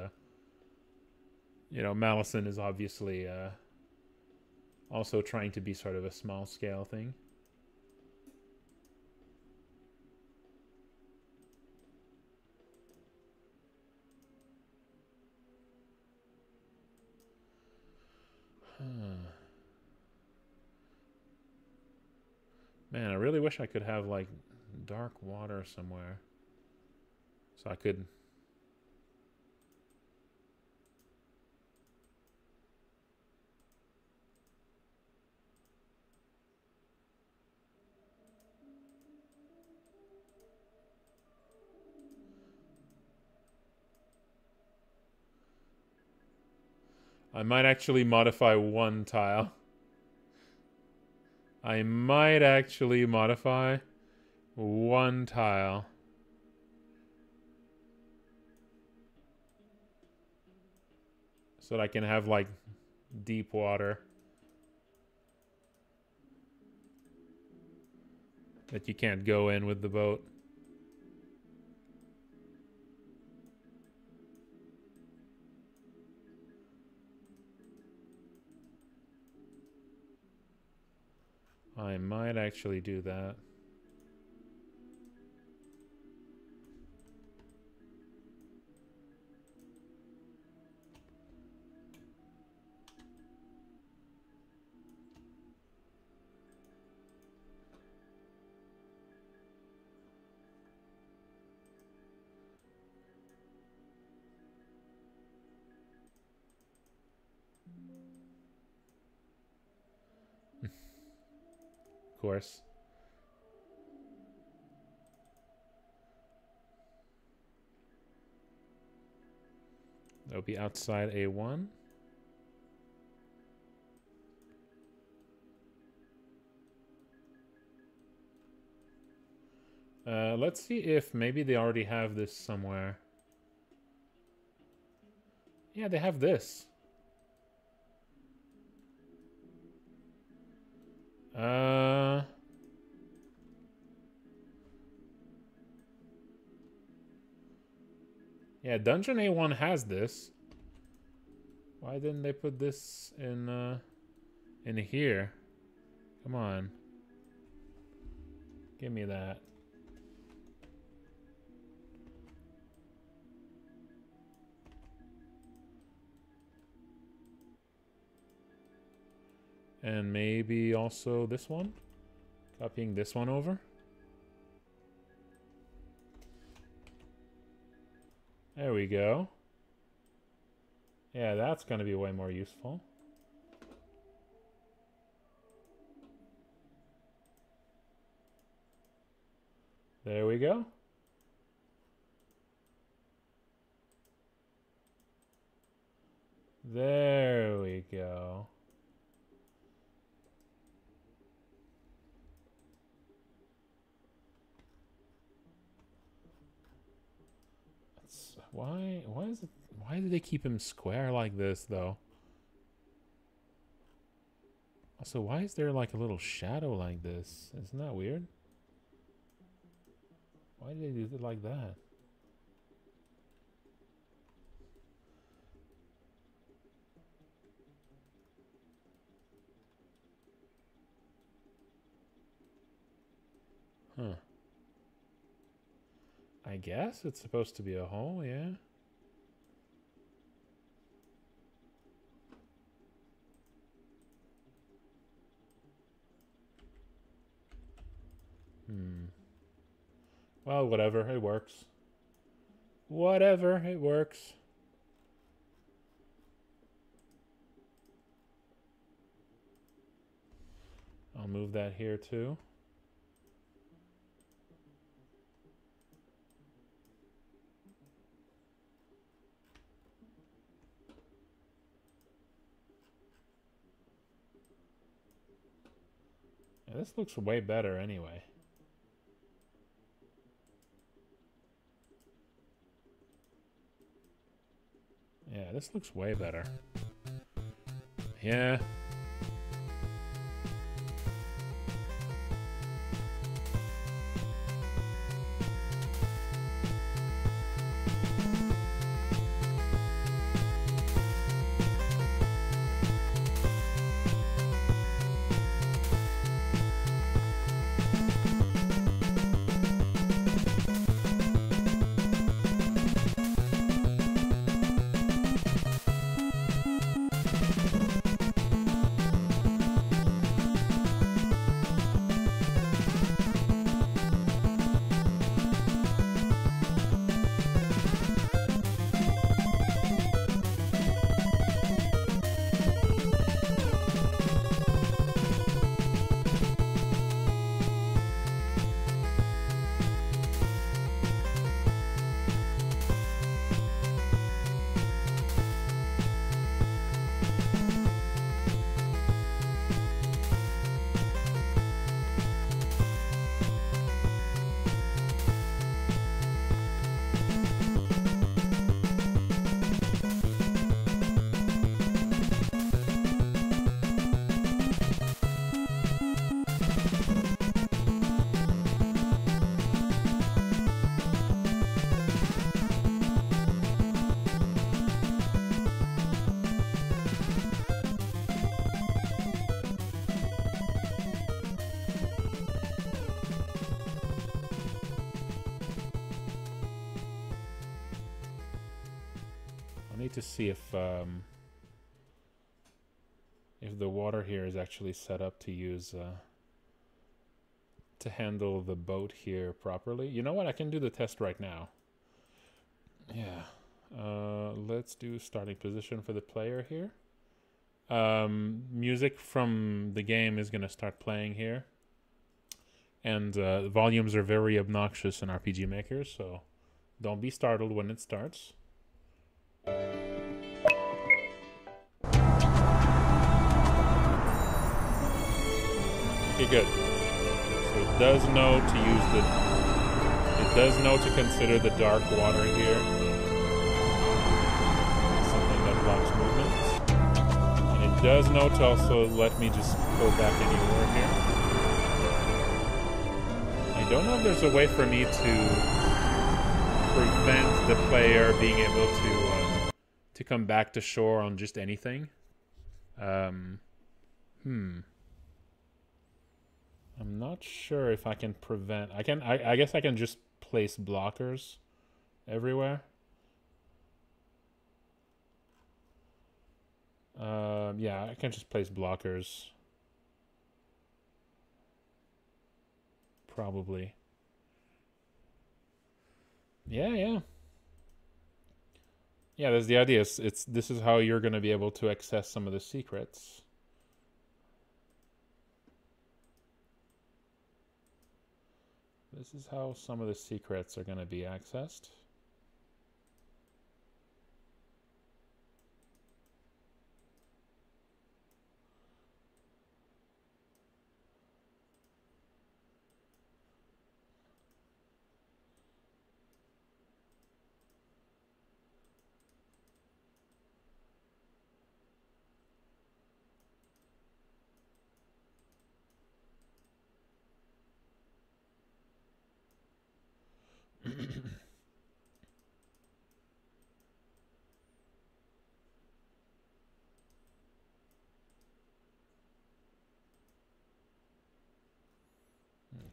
you know, Malison is obviously also trying to be sort of a small scale thing. Man, I really wish I could have like dark water somewhere. So I could... I might actually modify one tile. I might actually modify one tile. So that I can have like deep water. That you can't go in with the boat. I might actually do that. Of course. That'll be outside A1. Let's see if maybe they already have this somewhere. Yeah, they have this. Yeah, Dungeon A1 has this. Why didn't they put this in here? Come on. Give me that. And maybe also this one? Copying this one over? There we go. Yeah, that's going to be way more useful. There we go. There we go. Why do they keep him square like this though? Also, why is there like a little shadow like this? Isn't that weird? Why did they do it like that? Huh. I guess it's supposed to be a hole, yeah. Well, whatever, it works. Whatever, it works. I'll move that here too. Yeah, this looks way better anyway. Yeah, this looks way better. Yeah. I need to see if the water here is actually set up to use to handle the boat here properly. You know what? I can do the test right now. Yeah. Let's do starting position for the player here. Music from the game is going to start playing here. And the volumes are very obnoxious in RPG Maker, so don't be startled when it starts. Okay, good. So it does know to use the... It does know to consider the dark water here. Something that blocks movement. And it does know to also let me just go back anywhere here. I don't know if there's a way for me to prevent the player being able to come back to shore on just anything. I'm not sure if I can prevent... I guess I can just place blockers everywhere. Yeah, I can just place blockers. Probably. Yeah. Yeah, that's the idea. This is how you're going to be able to access some of the secrets. This is how some of the secrets are going to be accessed.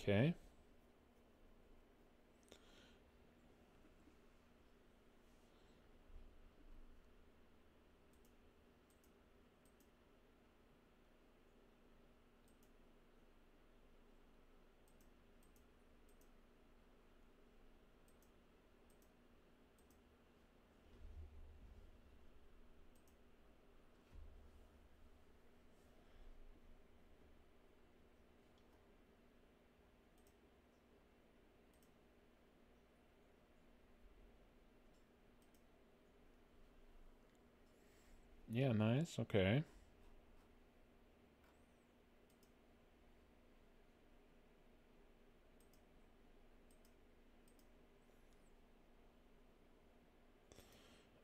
Okay. Yeah, nice. Okay.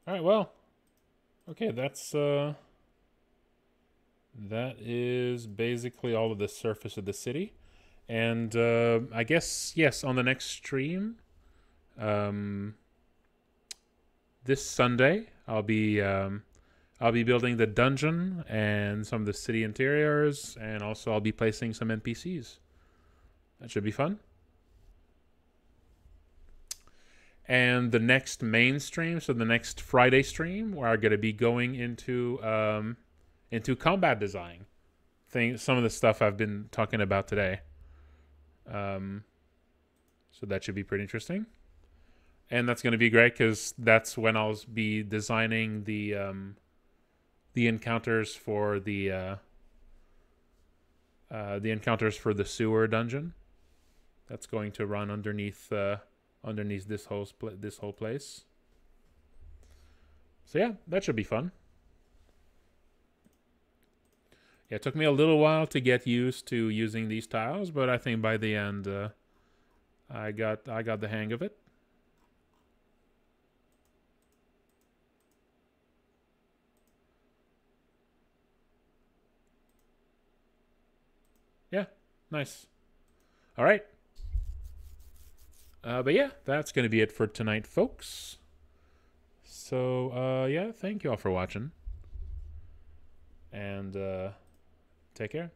All right, well, Okay, that is basically all of the surface of the city. And I guess, yes, on the next stream, um, this Sunday, I'll be building the dungeon and some of the city interiors, and also I'll be placing some NPCs. That should be fun. And the next main stream, so the next Friday stream, we're going to be going into combat design. Some of the stuff I've been talking about today. Um, so that should be pretty interesting. And that's going to be great because that's when I'll be designing the encounters for the encounters for the sewer dungeon. That's going to run underneath this whole place. So yeah, that should be fun. Yeah, it took me a little while to get used to using these tiles, but I think by the end, I got the hang of it. Yeah, nice. All right. But yeah, that's going to be it for tonight, folks. So, yeah, thank you all for watching. And take care.